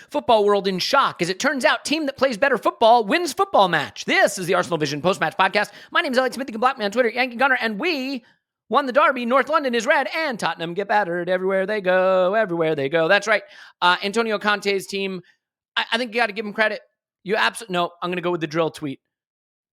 Football world in shock, as it turns out, team that plays better football wins football match. This is the ArsenalVision post-match podcast. My name is Elliot Smith, you can block me on Twitter, Yankee Gunner, and we won the derby. North London is red, and Tottenham get battered everywhere they go, everywhere they go. That's right. Antonio Conte's team, I think you got to give him credit. No, I'm going to go with the drill tweet.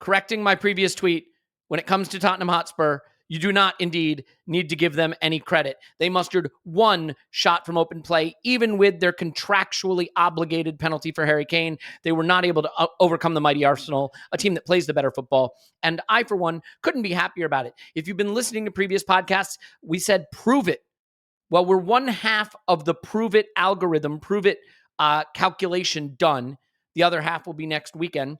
Correcting my previous tweet, when it comes to Tottenham Hotspur, you do not indeed need to give them any credit. They mustered one shot from open play, even with their contractually obligated penalty for Harry Kane. They were not able to overcome the mighty Arsenal, a team that plays the better football. And I, for one, couldn't be happier about it. If you've been listening to previous podcasts, we said prove it. Well, we're one half of the prove it algorithm, prove it calculation done. The other half will be next weekend,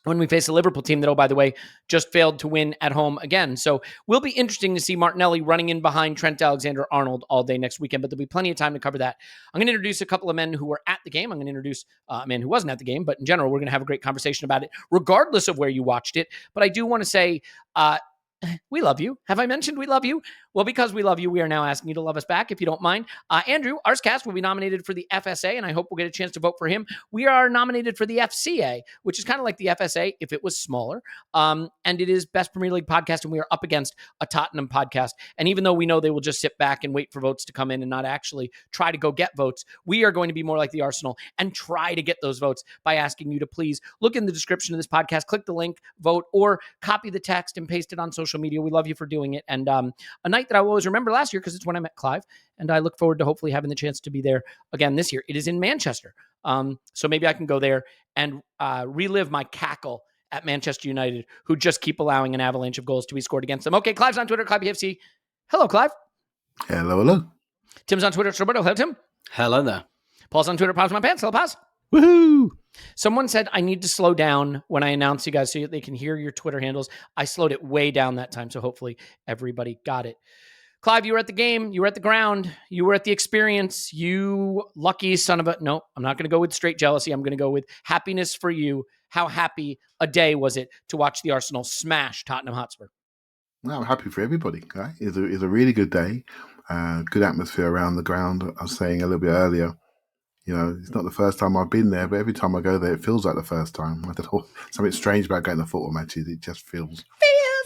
when we face a Liverpool team that, oh, by the way, just failed to win at home again. So will be interesting to see Martinelli running in behind Trent Alexander-Arnold all day next weekend, but there'll be plenty of time to cover that. I'm going to introduce a couple of men who were at the game. I'm going to introduce a man who wasn't at the game, but in general, we're going to have a great conversation about it, regardless of where you watched it. But I do want to say, we love you. Have I mentioned we love you? Well, because we love you, we are now asking you to love us back, if you don't mind. Andrew, Arscast will be nominated for the FSA, and I hope we'll get a chance to vote for him. We are nominated for the FCA, which is kind of like the FSA if it was smaller. And it is Best Premier League Podcast, and we are up against a Tottenham podcast. And even though we know they will just sit back and wait for votes to come in and not actually try to go get votes, we are going to be more like the Arsenal and try to get those votes by asking you to please look in the description of this podcast, click the link, vote, or copy the text and paste it on social media. We love you for doing it. And a night that I will always remember last year, because it's when I met Clive, and I look forward to hopefully having the chance to be there again this year. It is in Manchester. So maybe I can go there and relive my cackle at Manchester United, who just keep allowing an avalanche of goals to be scored against them. Okay, Clive's on Twitter, CliveBFC. Hello, Clive. Hello. Tim's on Twitter, Roberto. Hello, Tim. Hello there. Paul's on Twitter, Pause My Pants. Hello, Pause. Woohoo! Someone said I need to slow down when I announce you guys so they can hear your Twitter handles. I slowed it way down that time, so hopefully everybody got it. Clive, you were at the game. You were at the ground. You were at the experience. You lucky son of a... No, I'm not going to go with straight jealousy. I'm going to go with happiness for you. How happy a day was it to watch the Arsenal smash Tottenham Hotspur? No, I'm happy for everybody. Right? It's a really good day. Good atmosphere around the ground. I was saying a little bit earlier, you know, it's not the first time I've been there, but every time I go there, it feels like the first time. I don't know, something strange about going to football matches. It just feels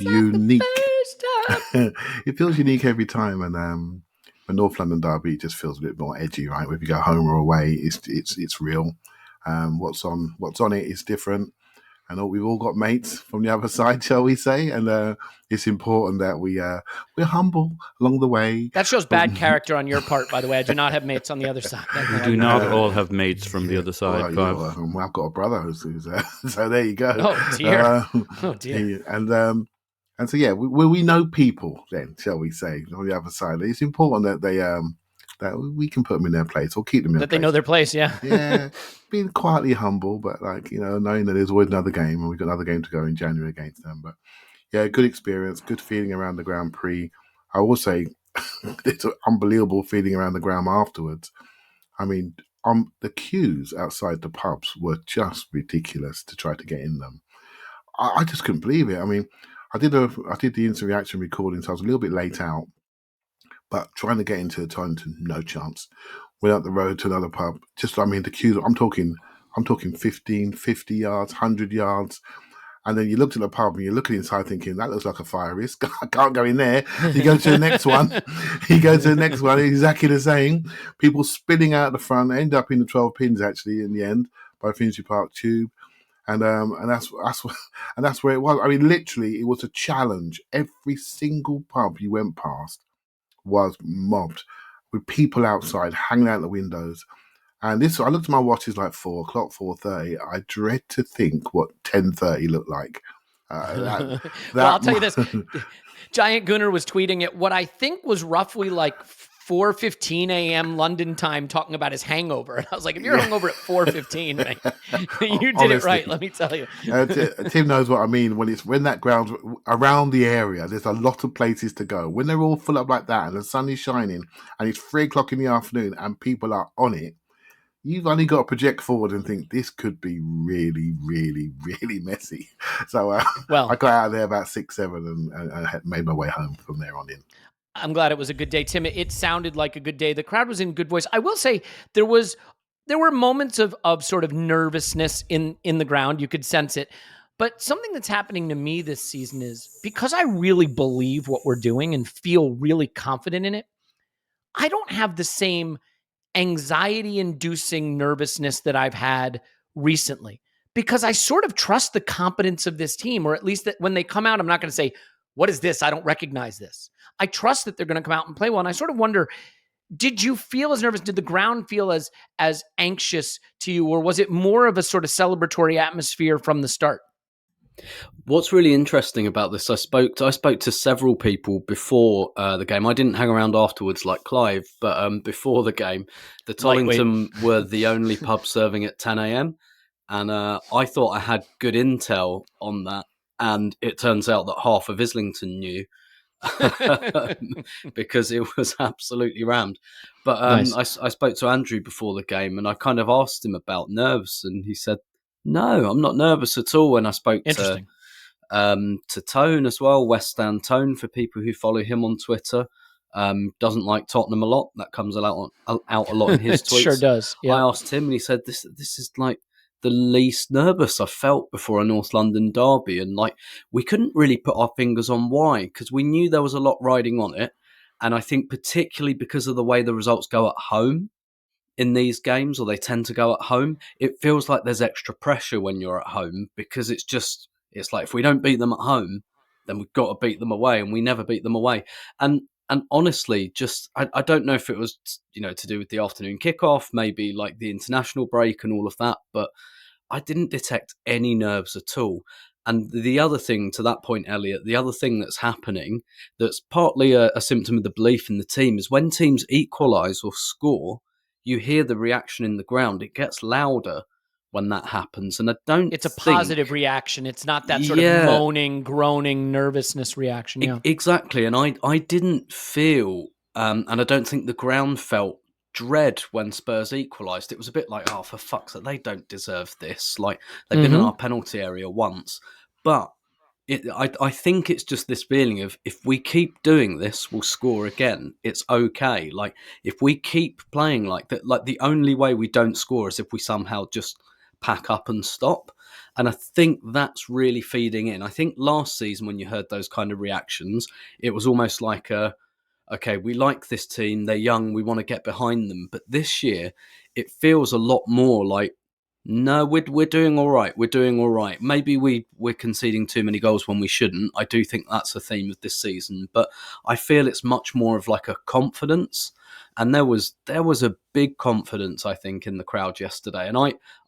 unique. Like it feels unique every time. And the North London derby just feels a bit more edgy, right? Whether you go home or away, it's real. What's on it is different. I know we've all got mates from the other side, shall we say, and it's important that we're humble along the way. That shows bad character on your part, by the way. I do not have mates on the other side. We do not all have mates from the other side. Well, I've got a brother who's so there you go. Oh dear. Oh dear. And so yeah, we know people then, shall we say, on the other side. It's important that they that we can put them in their place or keep them in their place. That they know their place, yeah. Yeah, being quietly humble, but like, you know, knowing that there's always another game and we've got another game to go in January against them. But yeah, good experience, good feeling around the ground I will say it's an unbelievable feeling around the ground afterwards. I mean, the queues outside the pubs were just ridiculous to try to get in them. I just couldn't believe it. I mean, I did the instant reaction recording, so I was a little bit late out. But trying to get into the Torrington, no chance. Went up the road to another pub. The queues, I'm talking 15, 50 yards, 100 yards. And then you looked at the pub and you're looking inside thinking, that looks like a fire risk. I can't go in there. You go to the next one. Exactly the same. People spinning out the front, end up in the 12 pins actually in the end by Finchley Park Tube. And that's where it was. I mean, literally, it was a challenge. Every single pub you went past was mobbed with people outside hanging out the windows. And this, I looked at my watch, it's like 4 o'clock, 4:30. I dread to think what 10:30 looked like. Well, I'll tell you this. Giant Gunner was tweeting at what I think was roughly like 4:15 a.m. London time, talking about his hangover. And I was like, if you're hungover at 4:15, you did it right, let me tell you. Tim knows what I mean. When that ground's around the area, there's a lot of places to go. When they're all full up like that and the sun is shining and it's 3 o'clock in the afternoon and people are on it, you've only got to project forward and think this could be really, really, really messy. So I got out of there about 6, 7 and I made my way home from there on in. I'm glad it was a good day, Tim. It sounded like a good day. The crowd was in good voice. I will say there was there were moments of sort of nervousness in the ground. You could sense it. But something that's happening to me this season is because I really believe what we're doing and feel really confident in it, I don't have the same anxiety-inducing nervousness that I've had recently because I sort of trust the competence of this team, or at least that when they come out, I'm not going to say, what is this? I don't recognize this. I trust that they're going to come out and play well. And I sort of wonder, did you feel as nervous? Did the ground feel as anxious to you, or was it more of a sort of celebratory atmosphere from the start? What's really interesting about this, I spoke to several people before the game. I didn't hang around afterwards like Clive, but before the game, the Tollington were the only pub serving at 10 a.m. And I thought I had good intel on that. And it turns out that half of Islington knew because it was absolutely rammed. But nice. I spoke to Andrew before the game and I kind of asked him about nerves. And he said, no, I'm not nervous at all. And I spoke to Tone as well, West Stand Tone, for people who follow him on Twitter. Doesn't like Tottenham a lot. That comes out a lot in his tweets. Sure does. Yeah. I asked him and he said, this is like the least nervous I've felt before a North London derby. And like, we couldn't really put our fingers on why, because we knew there was a lot riding on it. And I think particularly because of the way the results go at home in these games, or they tend to go at home, it feels like there's extra pressure when you're at home, because it's like, if we don't beat them at home, then we've got to beat them away, and we never beat them away. And honestly, just I don't know if it was, to do with the afternoon kickoff, maybe like the international break and all of that, but I didn't detect any nerves at all. And the other thing, to that point, Elliot, the other thing that's happening that's partly a symptom of the belief in the team is when teams equalise or score, you hear the reaction in the ground. It gets louder when that happens. And it's a positive reaction. It's not that sort of moaning, groaning, nervousness reaction. Yeah. Exactly. And I didn't feel, and I don't think the ground felt dread when Spurs equalised. It was a bit like, oh, for fuck's sake, they don't deserve this. Like, they've been in our penalty area once. But I think it's just this feeling of, if we keep doing this, we'll score again. It's okay. Like, if we keep playing like that, like, the only way we don't score is if we somehow just pack up and stop. And I think that's really feeding in. I think last season, when you heard those kind of reactions, it was almost like okay, we like this team, they're young, we want to get behind them. But this year, it feels a lot more like, no, we're doing all right. We're doing all right. Maybe we're conceding too many goals when we shouldn't. I do think that's a theme of this season. But I feel it's much more of like a confidence. And there was a big confidence, I think, in the crowd yesterday. And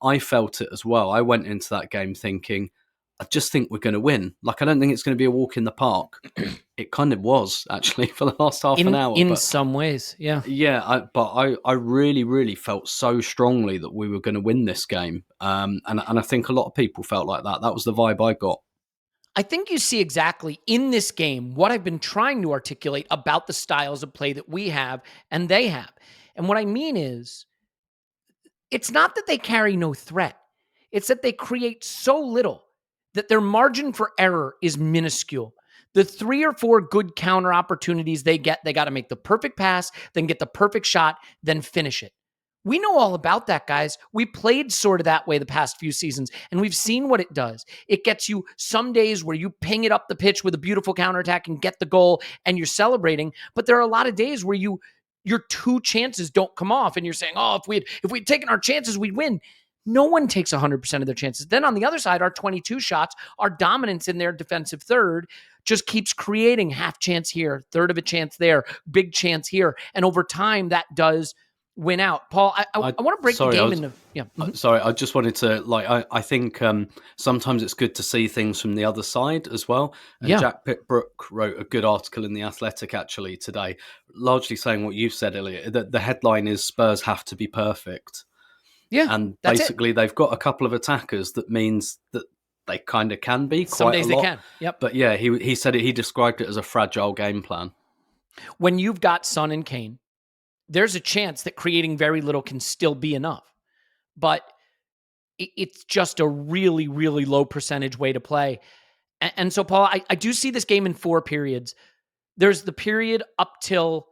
I felt it as well. I went into that game thinking, I just think we're going to win. Like, I don't think it's going to be a walk in the park. It kind of was, actually, for the last half an hour. In some ways, yeah. Yeah, but I really, really felt so strongly that we were going to win this game. And I think a lot of people felt like that. That was the vibe I got. I think you see exactly in this game what I've been trying to articulate about the styles of play that we have and they have. And what I mean is, it's not that they carry no threat. It's that they create so little that their margin for error is minuscule. The 3 or 4 good counter opportunities they get, they got to make the perfect pass, then get the perfect shot, then finish it. We know all about that, guys. We played sort of that way the past few seasons, and we've seen what it does. It gets you some days where you ping it up the pitch with a beautiful counterattack and get the goal, and you're celebrating. But there are a lot of days where your 2 chances don't come off, and you're saying, oh, if we'd taken our chances, we'd win. No one takes 100% of their chances. Then on the other side, our 22 shots, our dominance in their defensive third just keeps creating half chance here, third of a chance there, big chance here. And over time, that does win out. Paul, I want to break the game into... Yeah. Sorry, I just wanted to... I think sometimes it's good to see things from the other side as well. And Jack Pickbrook wrote a good article in The Athletic, actually, today, largely saying what you've said, Elliot, that the headline is Spurs have to be perfect. Yeah, and basically they've got a couple of attackers that means that they kind of can be quite some days a lot. They can. Yep. But yeah, he said it. He described it as a fragile game plan. When you've got Son and Kane, there's a chance that creating very little can still be enough. But it's just a really, really low percentage way to play. And so, Paul, I do see this game in 4 periods. There's the period up till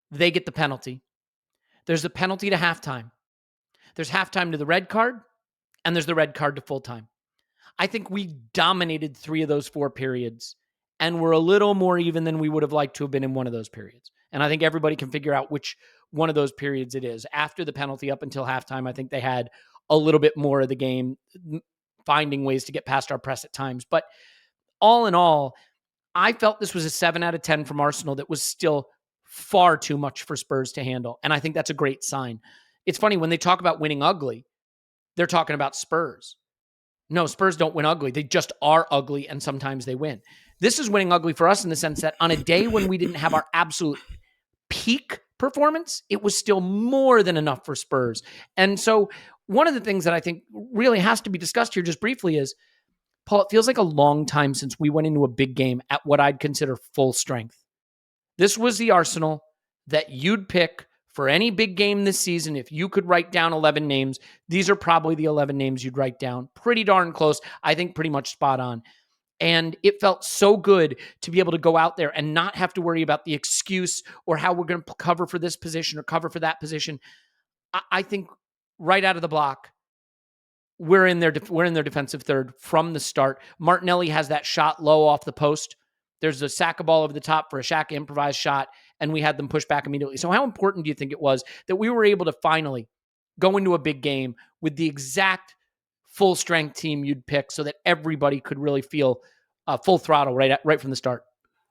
they get the penalty. There's the penalty to halftime. there's halftime to the red card, and there's the red card to full time. I think we dominated 3 of those 4 periods, and we're a little more even than we would have liked to have been in one of those periods. And I think everybody can figure out which one of those periods it is. After the penalty up until halftime, I think they had a little bit more of the game, finding ways to get past our press at times. But all in all, I felt this was a 7 out of 10 from Arsenal that was still far too much for Spurs to handle. And I think that's a great sign. It's funny, when they talk about winning ugly, they're talking about Spurs. No, Spurs don't win ugly. They just are ugly, and sometimes they win. This is winning ugly for us in the sense that on a day when we didn't have our absolute peak performance, it was still more than enough for Spurs. And so one of the things that I think really has to be discussed here just briefly is, Paul, it feels like a long time since we went into a big game at what I'd consider full strength. This was the Arsenal that you'd pick for any big game this season. If you could write down 11 names, these are probably the 11 names you'd write down. Pretty darn close. I think pretty much spot on. And it felt so good to be able to go out there and not have to worry about the excuse or how we're going to cover for this position or cover for that position. I think right out of the block, we're in their defensive third from the start. Martinelli has that shot low off the post. There's a Xhaka ball over the top for a Xhaka improvised shot, and we had them push back immediately. So how important do you think it was that we were able to finally go into a big game with the exact full strength team you'd pick so that everybody could really feel full throttle right from the start?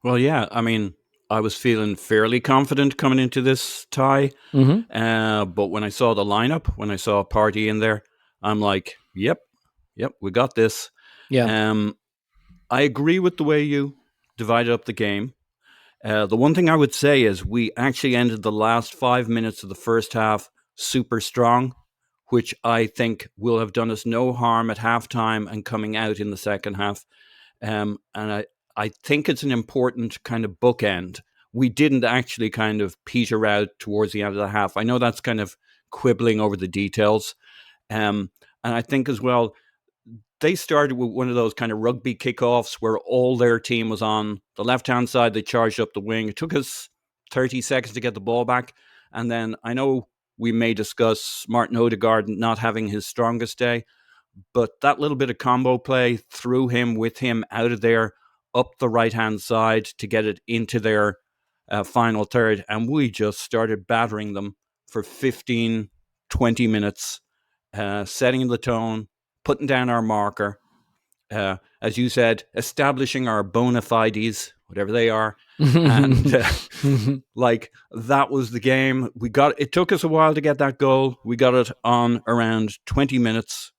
Well, yeah. I mean, I was feeling fairly confident coming into this tie. But when I saw the lineup, when I saw Partey in there, I'm like, yep, we got this. Yeah. I agree with the way you divided up the game. The one thing I would say is we actually ended the last 5 minutes of the first half super strong, which I think will have done us no harm at halftime and coming out in the second half. And I think it's an important kind of bookend. We didn't actually kind of peter out towards the end of the half. I know that's kind of quibbling over the details. And I think as well, they started with one of those kind of rugby kickoffs where all their team was on the left-hand side. They charged up the wing. It took us 30 seconds to get the ball back. And then I know we may discuss Martin Odegaard not having his strongest day, but that little bit of combo play threw him with him out of there, up the right-hand side to get it into their final third. And we just started battering them for 15, 20 minutes, setting the tone, putting down our marker, as you said, establishing our bona fides, whatever they are. And like, that was the game. It took us a while to get that goal. We got it on around 20 minutes.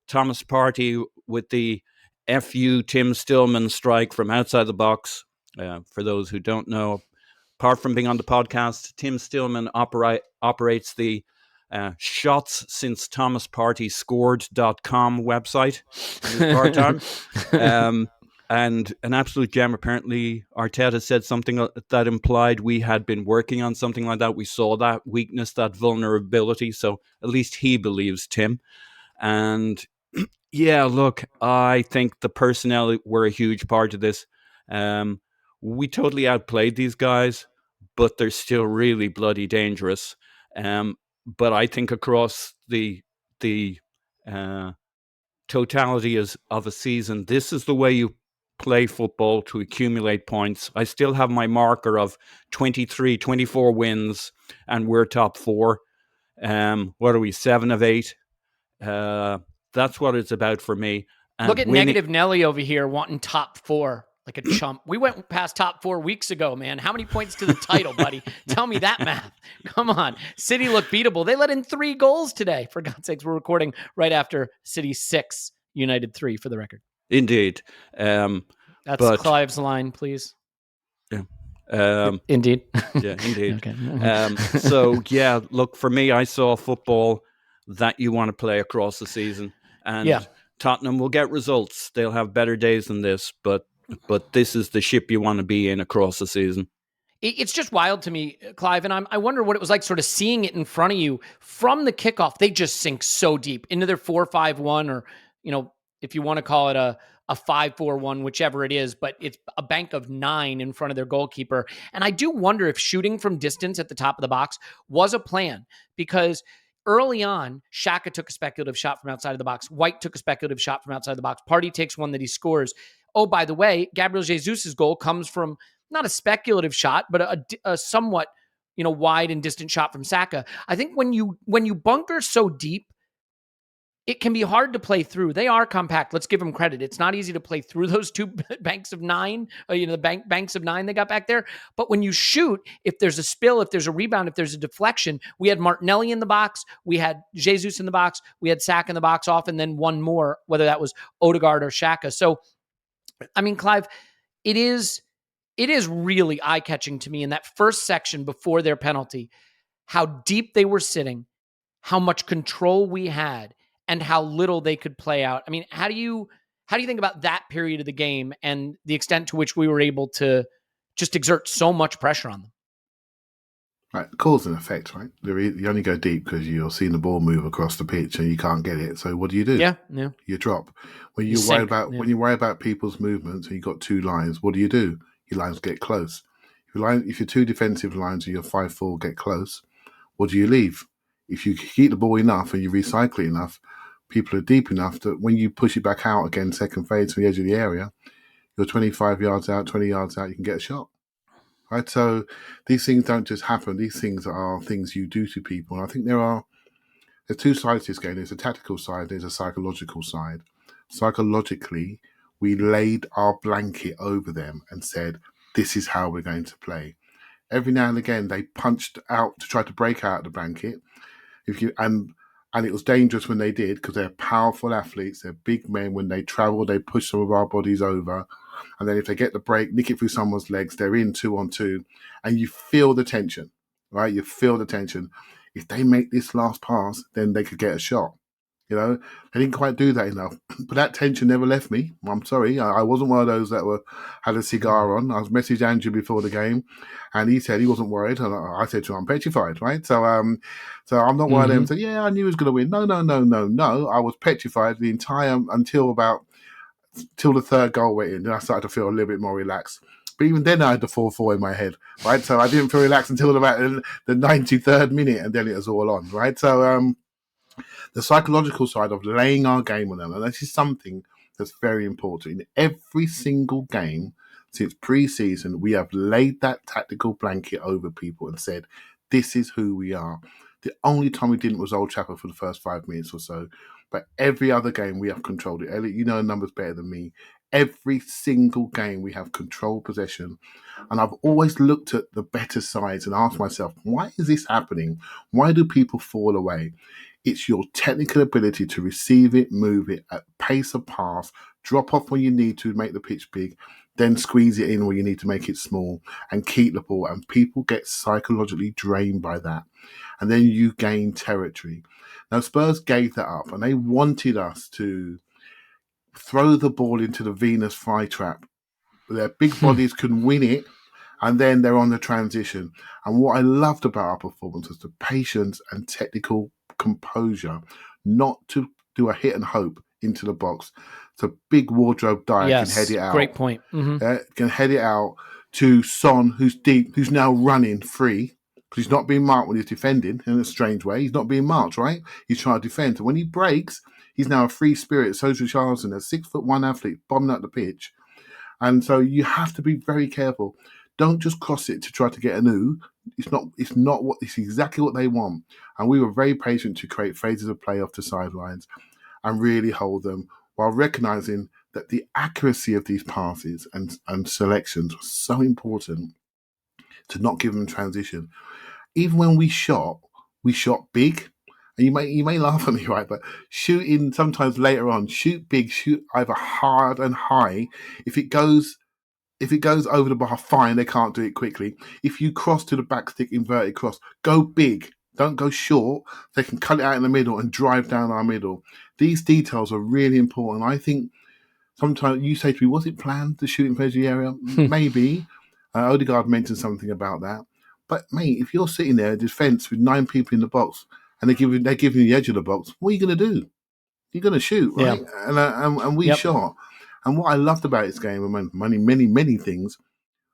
Thomas Partey with the FU Tim Stillman strike from outside the box. For those who don't know, apart from being on the podcast, Tim Stillman operates the shots since Thomas Partey scored.com website in his part-time. And an absolute gem. Apparently, Arteta said something that implied we had been working on something like that. We saw that weakness, that vulnerability. So at least he believes Tim. And yeah, look, I think the personnel were a huge part of this. We totally outplayed these guys, but they're still really bloody dangerous. But I think across the totality of a season, this is the way you play football to accumulate points. I still have my marker of 23, 24 wins, and we're top 4. What are we, 7 of 8? That's what it's about for me. And look at Negative Nelly over here wanting top 4 like a chump. We went past top 4 weeks ago, man. How many points to the title, buddy? Tell me that math. Come on. City looked beatable. They let in 3 goals today. For God's sakes, we're recording right after City 6, United 3, for the record. Indeed. That's Clive's line, please. Yeah. Indeed. Yeah, indeed. Okay. So, yeah, look, for me, I saw football that you want to play across the season. And Tottenham will get results. They'll have better days than this, but this is the ship you want to be in across the season. It's just wild to me, Clive, and I wonder what it was like sort of seeing it in front of you from the kickoff. They just sink so deep into their 4-5-1, or, you know, if you want to call it a 5-4-1, whichever it is, but it's a bank of 9 in front of their goalkeeper. And I do wonder if shooting from distance at the top of the box was a plan, because early on, Xhaka took a speculative shot from outside of the box. White took a speculative shot from outside the box. Partey takes one that he scores. Oh, by the way, Gabriel Jesus' goal comes from not a speculative shot, but a somewhat, wide and distant shot from Saka. I think when you bunker so deep, it can be hard to play through. They are compact. Let's give them credit. It's not easy to play through those two banks of nine, the banks of nine they got back there. But when you shoot, if there's a spill, if there's a rebound, if there's a deflection, we had Martinelli in the box, we had Jesus in the box, we had Saka in the box off, and then one more, whether that was Odegaard or Xhaka. So, I mean, Clive, it is really eye-catching to me in that first section before their penalty, how deep they were sitting, how much control we had, and how little they could play out. I mean, how do you think about that period of the game and the extent to which we were able to just exert so much pressure on them? Right, cause and effect, right? You only go deep because you're seeing the ball move across the pitch and you can't get it. So what do? Yeah. You drop. When you worry about people's movements and you've got two lines, what do? Your lines get close. If your two defensive lines and your 5-4 get close, what do you leave? If you keep the ball enough and you recycle it enough, people are deep enough that when you push it back out again, second phase to the edge of the area, you're 25 yards out, 20 yards out, you can get a shot. Right? So these things don't just happen. These things are things you do to people. And I think there's two sides to this game. There's a tactical side, there's a psychological side. Psychologically, we laid our blanket over them and said, this is how we're going to play. Every now and again, they punched out to try to break out the blanket. And it was dangerous when they did because they're powerful athletes. They're big men. When they travel, they push some of our bodies over. And then if they get the break, nick it through someone's legs, they're in 2-on-2. And you feel the tension, right? You feel the tension. If they make this last pass, then they could get a shot. They didn't quite do that enough. But that tension never left me. I'm sorry. I wasn't one of those that had a cigar on. I was messaged Andrew before the game, and he said he wasn't worried. And I said to him, I'm petrified, right? So I'm not one of them to say, yeah, I knew he was going to win. No. I was petrified the entire until the third goal went in. Then I started to feel a little bit more relaxed. But even then, I had the 4-4 in my head, right? So I didn't feel relaxed until about the 93rd minute, and then it was all on, right? So the psychological side of laying our game on them, and this is something that's very important. In every single game since pre-season, we have laid that tactical blanket over people and said, this is who we are. The only time we didn't was Old Trafford for the first 5 minutes or so, but every other game we have controlled it. Elliot, you know the numbers better than me. Every single game we have controlled possession, and I've always looked at the better sides and asked myself, why is this happening? Why do people fall away? It's your technical ability to receive it, move it at pace of pass, drop off when you need to make the pitch big, then squeeze it in where you need to make it small and keep the ball. And people get psychologically drained by that. And then you gain territory. Now, Spurs gave that up and they wanted us to throw the ball into the Venus flytrap. Their big bodies can win it, and then they're on the transition. And what I loved about our performance was the patience and technical composure, not to do a hit and hope into the box. So big wardrobe dive can head it out. Great point. Can head it out to Son, who's deep, who's now running free, because he's not being marked when he's defending in a strange way. He's not being marked, right? He's trying to defend. And when he breaks, he's now a free spirit. So is Richarlison, a 6'1" athlete, bombing up the pitch. And so you have to be very careful. Don't just cross it to try to get a new. It's exactly what they want. And we were very patient to create phases of play off the sidelines and really hold them while recognizing that the accuracy of these passes and selections was so important to not give them transition. Even when we shot big. And you may laugh at me, right? But shooting sometimes later on, shoot big, shoot either hard and high. If it goes over the bar, fine, they can't do it quickly. If you cross to the back stick, inverted cross, go big. Don't go short. They can cut it out in the middle and drive down our middle. These details are really important. I think sometimes you say to me, was it planned to shoot in the edge of the area? Maybe. Odegaard mentioned something about that. But, mate, if you're sitting there, defence with 9 people in the box, and they're giving you the edge of the box, what are you going to do? You're going to shoot, right? Yeah. And we shot. And what I loved about this game, among many things,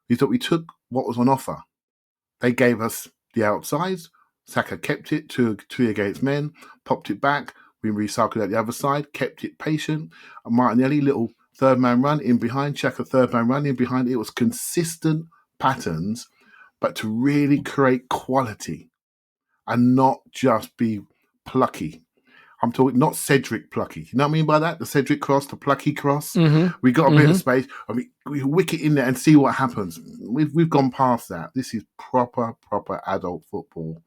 is that we took what was on offer. They gave us the outsides. Saka kept it to 3 against men, popped it back. We recycled at the other side, kept it patient. And Martinelli, little third man run in behind. Xhaka, third man run in behind. It was consistent patterns, but to really create quality and not just be plucky. I'm talking not Cedric plucky. You know what I mean by that? The Cedric cross, the plucky cross. We got a bit of space. I mean, we wick it in there and see what happens. We've gone past that. This is proper adult football.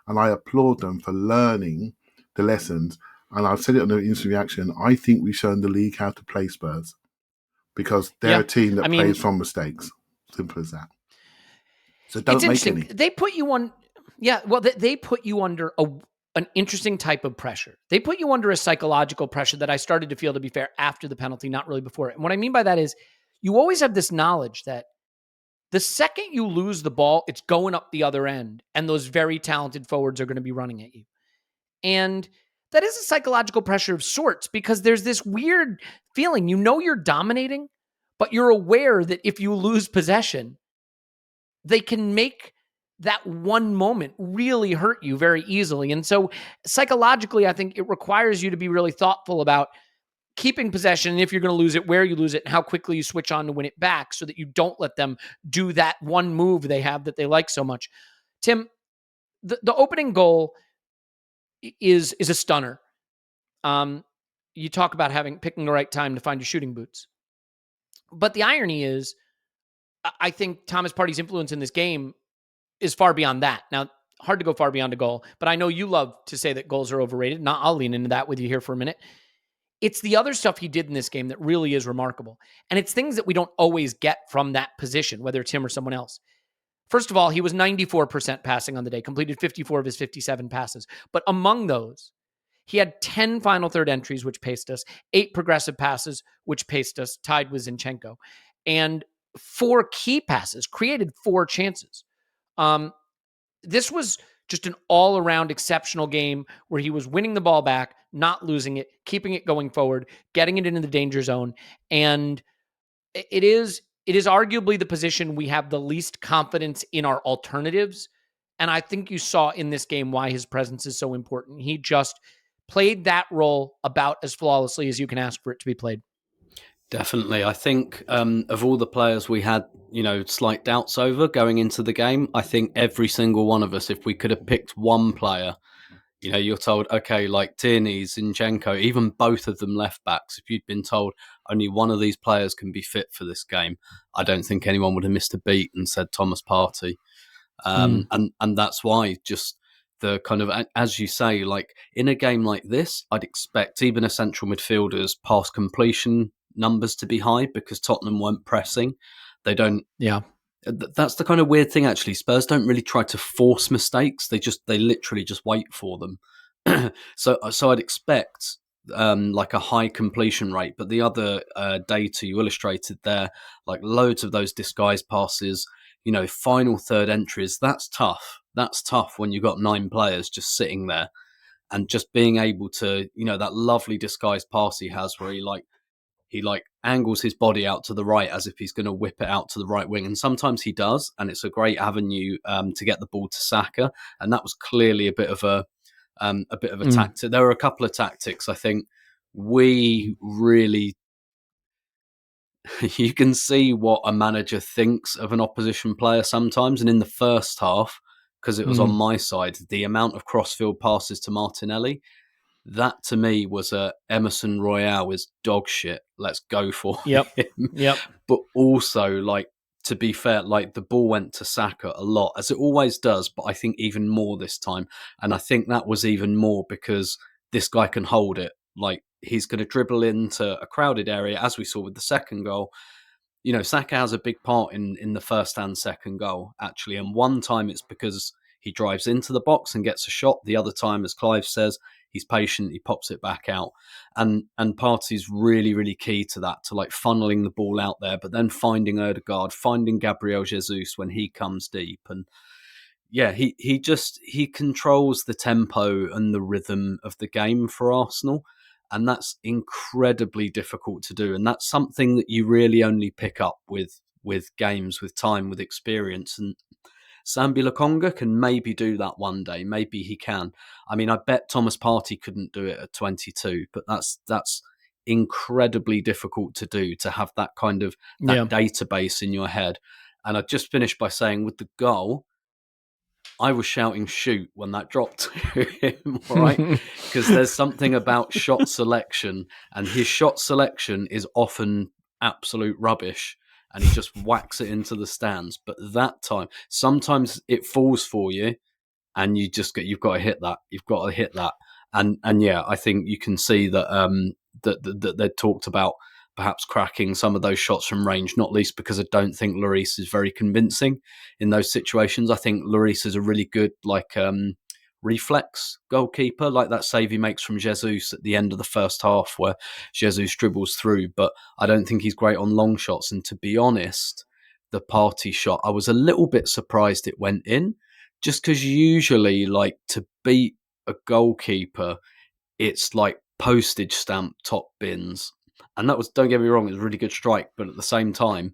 And I applaud them for learning the lessons. And I've said it on the instant reaction. I think we've shown the league how to play Spurs because they're a team that plays from mistakes. Simple as that. So don't make any. They put you on. Yeah, well, they put you under an interesting type of pressure. They put you under a psychological pressure that I started to feel, to be fair, after the penalty, not really before it. And what I mean by that is you always have this knowledge that the second you lose the ball, it's going up the other end, and those very talented forwards are going to be running at you. And that is a psychological pressure of sorts because there's this weird feeling. You know you're dominating, but you're aware that if you lose possession, they can make that one moment really hurt you very easily. And so psychologically, I think it requires you to be really thoughtful about keeping possession, and if you're going to lose it, where you lose it, and how quickly you switch on to win it back so that you don't let them do that one move they have that they like so much. Tim, the opening goal is a stunner. You talk about picking the right time to find your shooting boots. But the irony is, I think Thomas Partey's influence in this game is far beyond that. Now, hard to go far beyond a goal, but I know you love to say that goals are overrated. I'll lean into that with you here for a minute. It's the other stuff he did in this game that really is remarkable. And it's things that we don't always get from that position, whether it's him or someone else. First of all, he was 94% passing on the day, completed 54 of his 57 passes. But among those, he had 10 final third entries, which paced us, 8 progressive passes, which paced us, tied with Zinchenko, and 4 key passes, created 4 chances. This was just an all-around exceptional game where he was winning the ball back, not losing it, keeping it going forward, getting it into the danger zone. And it is arguably the position we have the least confidence in our alternatives. And I think you saw in this game why his presence is so important. He just played that role about as flawlessly as you can ask for it to be played. Definitely. I think of all the players we had, slight doubts over going into the game, I think every single one of us, if we could have picked one player, you're told, okay, like Tierney, Zinchenko, even both of them left backs, if you'd been told only one of these players can be fit for this game, I don't think anyone would have missed a beat and said Thomas Partey. And that's why just the kind of, as you say, like in a game like this, I'd expect even a central midfielder's pass completion numbers to be high because Tottenham weren't pressing. They don't. Yeah. That's the kind of weird thing, actually. Spurs don't really try to force mistakes. They literally just wait for them. So I'd expect like a high completion rate. But the other data you illustrated there, like loads of those disguised passes, final third entries, that's tough. That's tough when you've got 9 players just sitting there and just being able to, that lovely disguised pass he has where he angles his body out to the right as if he's going to whip it out to the right wing. And sometimes he does. And it's a great avenue to get the ball to Saka. And that was clearly a bit of a tactic. There were a couple of tactics. I think we really, you can see what a manager thinks of an opposition player sometimes. And in the first half, because it was on my side, the amount of crossfield passes to Martinelli, that to me was Emerson Royale is dog shit. Let's go for him. Yep. But also, like, to be fair, like the ball went to Saka a lot, as it always does, but I think even more this time. And I think that was even more because this guy can hold it. Like, he's going to dribble into a crowded area, as we saw with the second goal. Saka has a big part in the first and second goal, actually. And one time it's because he drives into the box and gets a shot. The other time, as Clive says, he's patient, he pops it back out. And Partey's really, really key to that, to like funneling the ball out there, but then finding Ødegaard, finding Gabriel Jesus when he comes deep. And yeah, he controls the tempo and the rhythm of the game for Arsenal. And that's incredibly difficult to do. And that's something that you really only pick up with games, with time, with experience. Sambi Lokonga can maybe do that one day. Maybe he can. I mean, I bet Thomas Partey couldn't do it at 22, but that's incredibly difficult to do, to have that kind of database in your head. And I just finished by saying, with the goal, I was shouting shoot when that dropped to him, right? Because there's something about shot selection, and his shot selection is often absolute rubbish, and he just whacks it into the stands. But that time, sometimes it falls for you, and you've got to hit that. You've got to hit that. And yeah, I think you can see that that they talked about perhaps cracking some of those shots from range, not least because I don't think Lloris is very convincing in those situations. I think Lloris is a really good reflex goalkeeper, like that save he makes from Jesus at the end of the first half where Jesus dribbles through, but I don't think he's great on long shots. And to be honest, the Partey shot, I was a little bit surprised it went in, just because usually, like, to beat a goalkeeper, it's like postage stamp top bins. And that was, don't get me wrong, it was a really good strike, but at the same time,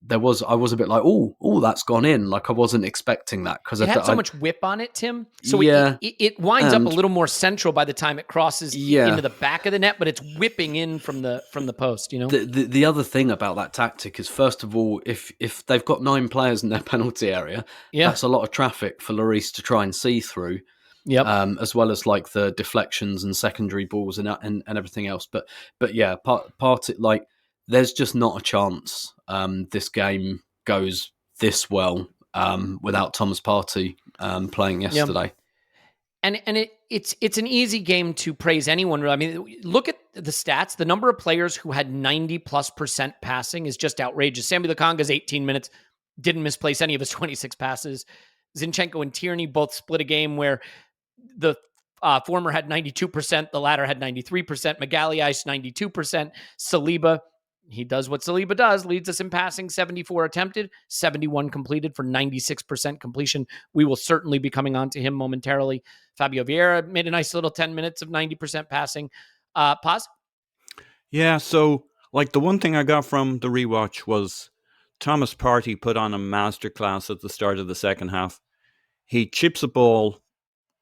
I was a bit like, oh, that's gone in. Like, I wasn't expecting that, because it had so much whip on it, Tim. So it winds up a little more central by the time it crosses into the back of the net, but it's whipping in from the post. You know, the other thing about that tactic is, first of all, if they've got 9 players in their penalty area, that's a lot of traffic for Lloris to try and see through. Yep. As well as like the deflections and secondary balls and everything else. But yeah, part it, like, there's just not a chance this game goes this well without Thomas Partey playing yesterday. And it's an easy game to praise anyone. I mean, look at the stats. The number of players who had 90+% passing is just outrageous. Sambi Lokonga's 18 minutes, didn't misplace any of his 26 passes. Zinchenko and Tierney both split a game where the former had 92%, the latter had 93%. Magalhaes 92%. Saliba, he does what Saliba does, leads us in passing, 74 attempted, 71 completed for 96% completion. We will certainly be coming on to him momentarily. Fabio Vieira made a nice little 10 minutes of 90% passing. Pause? Yeah, so like the one thing I got from the rewatch was Thomas Partey put on a masterclass at the start of the second half. He chips a ball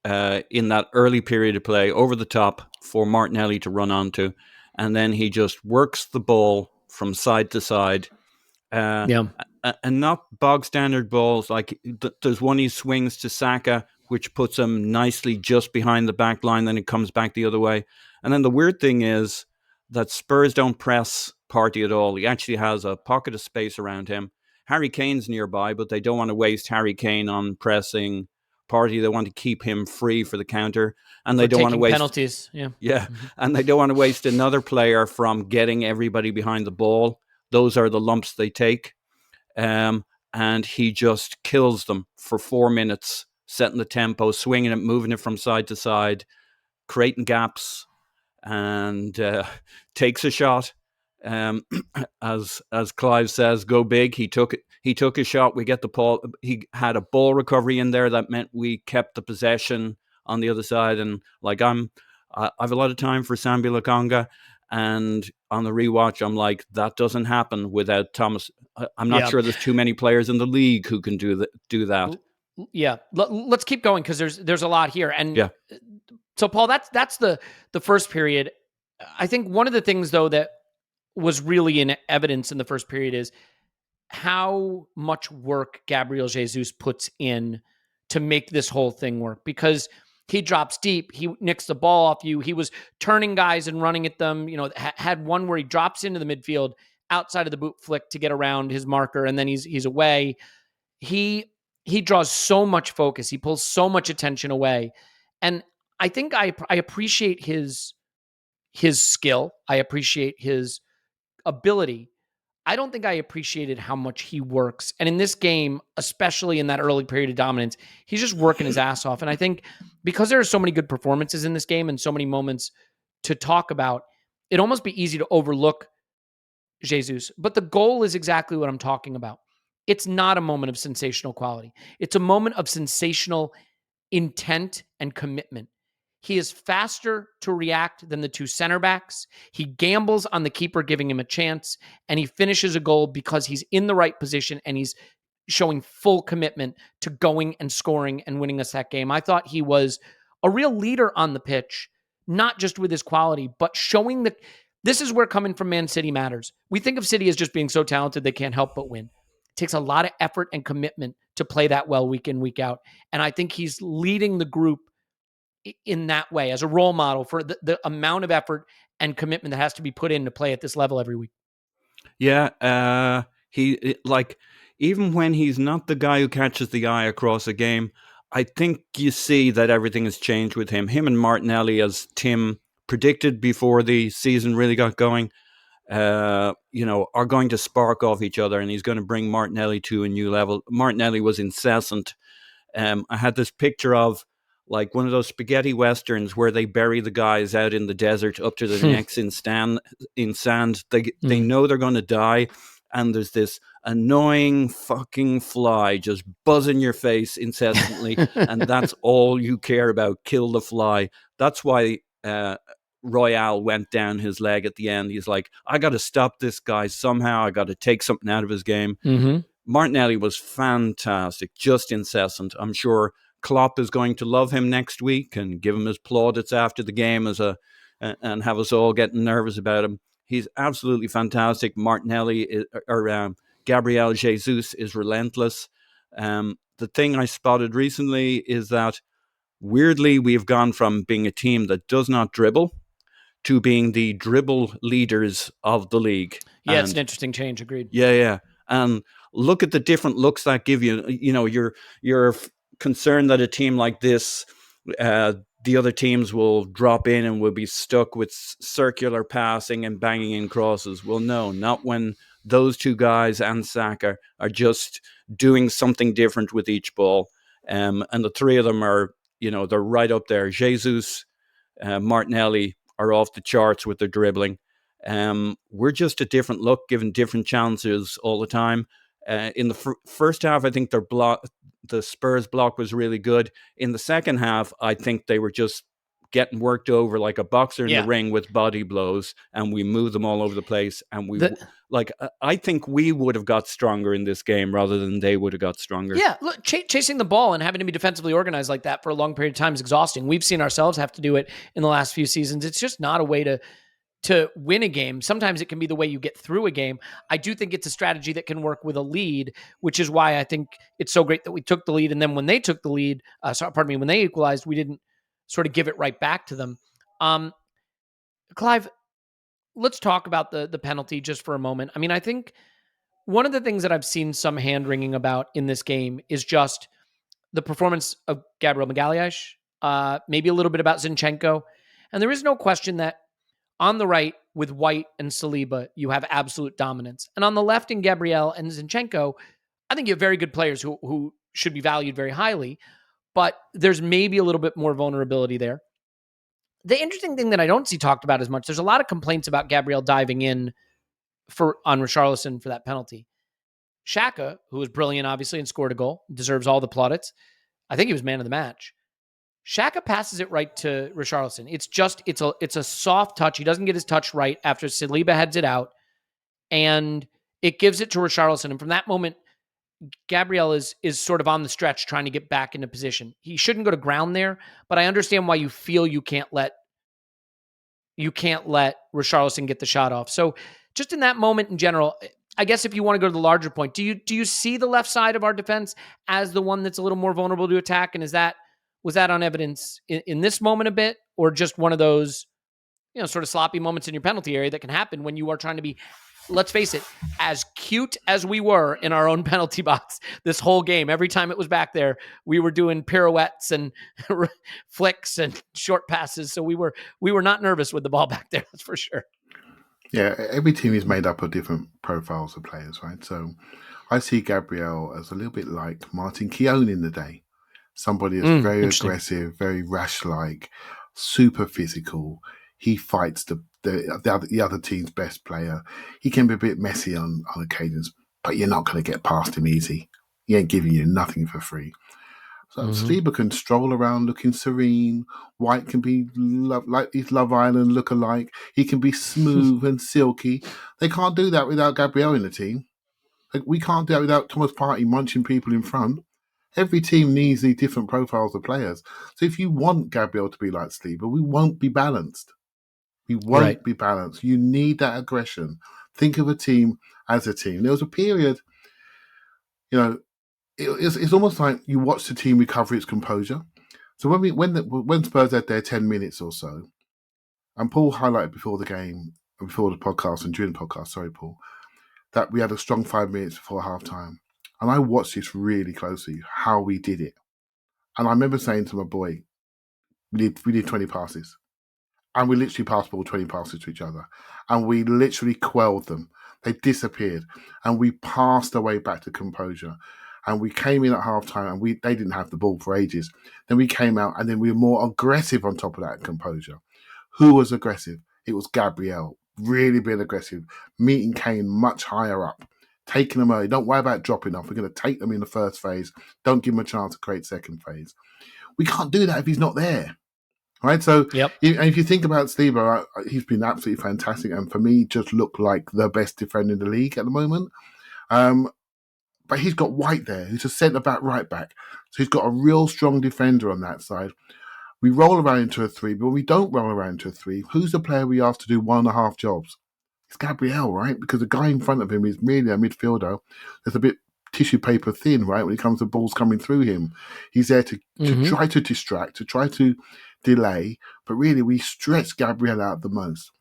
in that early period of play over the top for Martinelli to run onto, and then he just works the ball from side to side, and not bog standard balls. Like there's one he swings to Saka, which puts him nicely just behind the back line, then it comes back the other way. And then the weird thing is that Spurs don't press Partey at all. He actually has a pocket of space around him. Harry Kane's nearby, but they don't want to waste Harry Kane on pressing Partey. They want to keep him free for the counter, and they don't want to waste penalties. And they don't want to waste another player from getting everybody behind the ball. Those are the lumps they take, and he just kills them for 4 minutes, setting the tempo, swinging it, moving it from side to side, creating gaps, and takes a shot. As Clive says, go big. He took a shot. We get the ball. He had a ball recovery in there that meant we kept the possession on the other side. And like I have a lot of time for Sambi Lokonga, and on the rewatch, I'm like, that doesn't happen without Thomas. I'm not sure there's too many players in the league who can do that. Yeah, let's keep going because there's a lot here. And so, Paul, that's the first period. I think one of the things though that was really in evidence in the first period is how much work Gabriel Jesus puts in to make this whole thing work, because he drops deep, he nicks the ball off you, he was turning guys and running at them, had one where he drops into the midfield outside of the boot flick to get around his marker, and then he's away. He draws so much focus, he pulls so much attention away, and I think I appreciate his skill, I appreciate his ability. I don't think I appreciated how much he works. And in this game, especially in that early period of dominance, he's just working his ass off. And I think because there are so many good performances in this game and so many moments to talk about, it'd almost be easy to overlook Jesus. But the goal is exactly what I'm talking about. It's not a moment of sensational quality. It's a moment of sensational intent and commitment. He is faster to react than the two center backs. He gambles on the keeper giving him a chance, and he finishes a goal because he's in the right position and he's showing full commitment to going and scoring and winning us that game. I thought he was a real leader on the pitch, not just with his quality, but showing that this is where coming from Man City matters. We think of City as just being so talented they can't help but win. It takes a lot of effort and commitment to play that well week in, week out. And I think he's leading the group in that way as a role model for the amount of effort and commitment that has to be put in to play at this level every week. Yeah, even when he's not the guy who catches the eye across a game, I think you see that everything has changed with him. Him and Martinelli, as Tim predicted before the season really got going, are going to spark off each other, and he's going to bring Martinelli to a new level. Martinelli was incessant. I had this picture of like one of those spaghetti westerns where they bury the guys out in the desert up to their necks in sand. They know they're going to die, and there's this annoying fucking fly just buzzing your face incessantly, and that's all you care about. Kill the fly. That's why Royale went down his leg at the end. He's like, I got to stop this guy somehow. I got to take something out of his game. Martinelli was fantastic, just incessant. I'm sure Klopp is going to love him next week and give him his plaudits after the game and have us all getting nervous about him. He's absolutely fantastic. Martinelli Gabriel Jesus is relentless. The thing I spotted recently is that weirdly we've gone from being a team that does not dribble to being the dribble leaders of the league. Yeah, it's an interesting change. Agreed. Yeah. And look at the different looks that give you. You know, you're concerned that a team like this, the other teams will drop in and will be stuck with circular passing and banging in crosses. Well, no, not when those two guys and Saka are just doing something different with each ball. And the three of them are, they're right up there. Jesus, Martinelli are off the charts with their dribbling. We're just a different look, given different chances all the time. In the first half, I think the Spurs block was really good. In the second half, I think they were just getting worked over like a boxer in the ring with body blows, and we moved them all over the place. And I think we would have got stronger in this game rather than they would have got stronger. Yeah, look, chasing the ball and having to be defensively organized like that for a long period of time is exhausting. We've seen ourselves have to do it in the last few seasons. It's just not a way to win a game. Sometimes it can be the way you get through a game. I do think it's a strategy that can work with a lead, which is why I think it's so great that we took the lead. And then when they took the lead, when they equalized, we didn't sort of give it right back to them. Clive, let's talk about the penalty just for a moment. I mean, I think one of the things that I've seen some hand-wringing about in this game is just the performance of Gabriel Magalhaes, maybe a little bit about Zinchenko. And there is no question that on the right, with White and Saliba, you have absolute dominance. And on the left, in Gabriel and Zinchenko, I think you have very good players who should be valued very highly, but there's maybe a little bit more vulnerability there. The interesting thing that I don't see talked about as much, there's a lot of complaints about Gabriel diving in on Richarlison for that penalty. Xhaka, who was brilliant, obviously, and scored a goal, deserves all the plaudits. I think he was man of the match. Xhaka passes it right to Richarlison. It's a soft touch. He doesn't get his touch right after Saliba heads it out, and it gives it to Richarlison. And from that moment, Gabriel is sort of on the stretch trying to get back into position. He shouldn't go to ground there, but I understand why you feel you can't let Richarlison get the shot off. So just in that moment in general, I guess if you want to go to the larger point, do you see the left side of our defense as the one that's a little more vulnerable to attack? And was that on evidence in this moment a bit, or just one of those, sort of sloppy moments in your penalty area that can happen when you are trying to be, let's face it, as cute as we were in our own penalty box this whole game? Every time it was back there, we were doing pirouettes and flicks and short passes. So we were not nervous with the ball back there. That's for sure. Yeah, every team is made up of different profiles of players, right? So I see Gabriel as a little bit like Martin Keown in the day. Somebody that's very aggressive, very rash-like, super physical. He fights the other team's best player. He can be a bit messy on occasions, but you're not going to get past him easy. He ain't giving you nothing for free. So Saliba can stroll around looking serene. White can be like his Love Island look-alike. He can be smooth and silky. They can't do that without Gabriel in the team. Like, we can't do that without Thomas Partey munching people in front. Every team needs these different profiles of players. So if you want Gabriel to be like Saliba, we won't be balanced. We won't be balanced. You need that aggression. Think of a team as a team. There was a period, it's almost like you watch the team recover its composure. So when Spurs had their 10 minutes or so, and Paul highlighted before the game, before the podcast and during the podcast, sorry, Paul, that we had a strong 5 minutes before halftime. And I watched this really closely, how we did it. And I remember saying to my boy, we did 20 passes. And we literally passed ball 20 passes to each other. And we literally quelled them. They disappeared. And we passed our way back to composure. And we came in at halftime and they didn't have the ball for ages. Then we came out and then we were more aggressive on top of that composure. Who was aggressive? It was Gabriel. Really being aggressive. Meeting Kane much higher up. Taking them early. Don't worry about dropping off. We're going to take them in the first phase. Don't give them a chance to create second phase. We can't do that if he's not there. Right? So if you think about Saliba, he's been absolutely fantastic. And for me, just looked like the best defender in the league at the moment. But he's got White there, who's a centre-back, right-back. So he's got a real strong defender on that side. We roll around into a 3, but when we don't roll around into a 3, who's the player we ask to do 1.5 jobs? It's Gabriel, right? Because the guy in front of him is really a midfielder that's a bit tissue paper thin, right? When it comes to balls coming through him. He's there to try to distract, to try to delay, but really we stretch Gabriel out the most.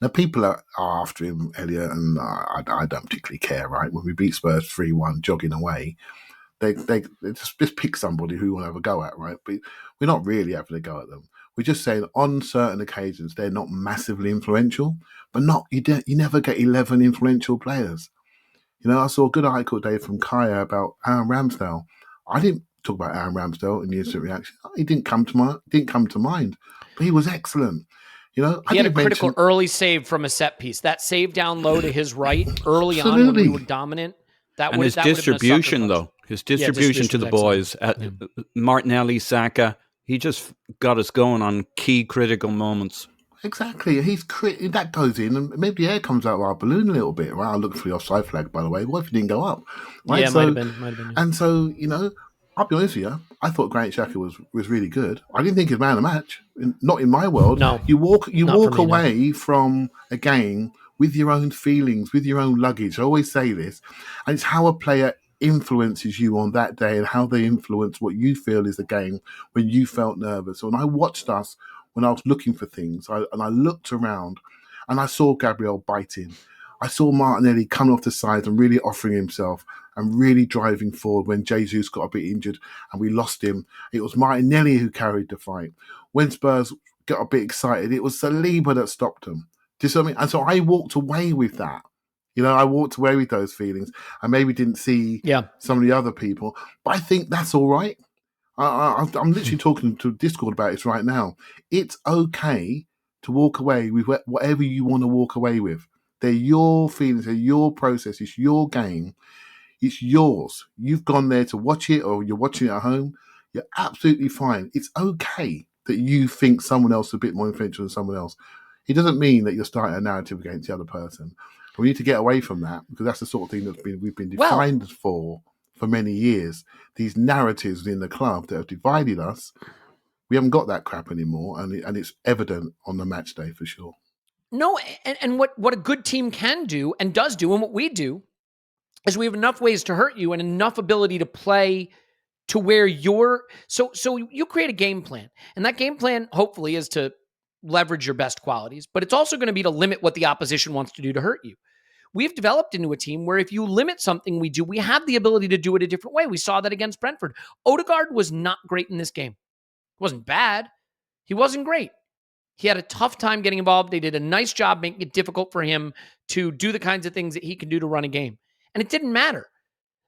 Now, people are after him, Elliot, and I don't particularly care, right? When we beat Spurs 3-1, jogging away, they just pick somebody who you want to have a go at, right? But we're not really having a go at them. We're just saying on certain occasions they're not massively influential, but you never get 11 influential players. I saw a good article today from Kaya about Aaron Ramsdale. I didn't talk about Aaron Ramsdale in the instant reaction. He didn't come to mind, but he was excellent. He had a critical early save from a set piece. That save down low to his right early on when we were dominant. His distribution to the boys, Martinelli, Xhaka, he just got us going on key critical moments. Exactly. That goes in, and maybe the air comes out of our balloon a little bit. Right? I'm looking for the offside flag, by the way. What if it didn't go up? Right? Yeah, might have been. And so, I'll be honest with you, I thought Granit Xhaka was really good. I didn't think he was man of the match. Not in my world. No. You walk away from a game with your own feelings, with your own luggage. I always say this. And it's how a player influences you on that day and how they influence what you feel is the game when you felt nervous. So when I watched us, when I was looking for things, I looked around and I saw Gabriel biting. I saw Martinelli coming off the sides and really offering himself and really driving forward when Jesus got a bit injured and we lost him. It was Martinelli who carried the fight. When Spurs got a bit excited, it was Saliba that stopped them. Do you see what I mean? And so I walked away with that. I walked away with those feelings and maybe didn't see some of the other people. But I think that's all right. I'm literally talking to Discord about this right now. It's okay to walk away with whatever you want to walk away with. They're your feelings, they're your process, it's your game, it's yours. You've gone there to watch it or you're watching it at home. You're absolutely fine. It's okay that you think someone else is a bit more influential than someone else. It doesn't mean that you're starting a narrative against the other person. We need to get away from that because that's the sort of thing we've been defined for many years. These narratives in the club that have divided us, we haven't got that crap anymore, and it's evident on the match day for sure. No, and what a good team can do and does do, and what we do, is we have enough ways to hurt you and enough ability to play to where you're... So you create a game plan, and that game plan hopefully is to leverage your best qualities, but it's also going to be to limit what the opposition wants to do to hurt you. We've developed into a team where if you limit something we do, we have the ability to do it a different way. We saw that against Brentford. Odegaard was not great in this game. He wasn't bad. He wasn't great. He had a tough time getting involved. They did a nice job making it difficult for him to do the kinds of things that he can do to run a game. And it didn't matter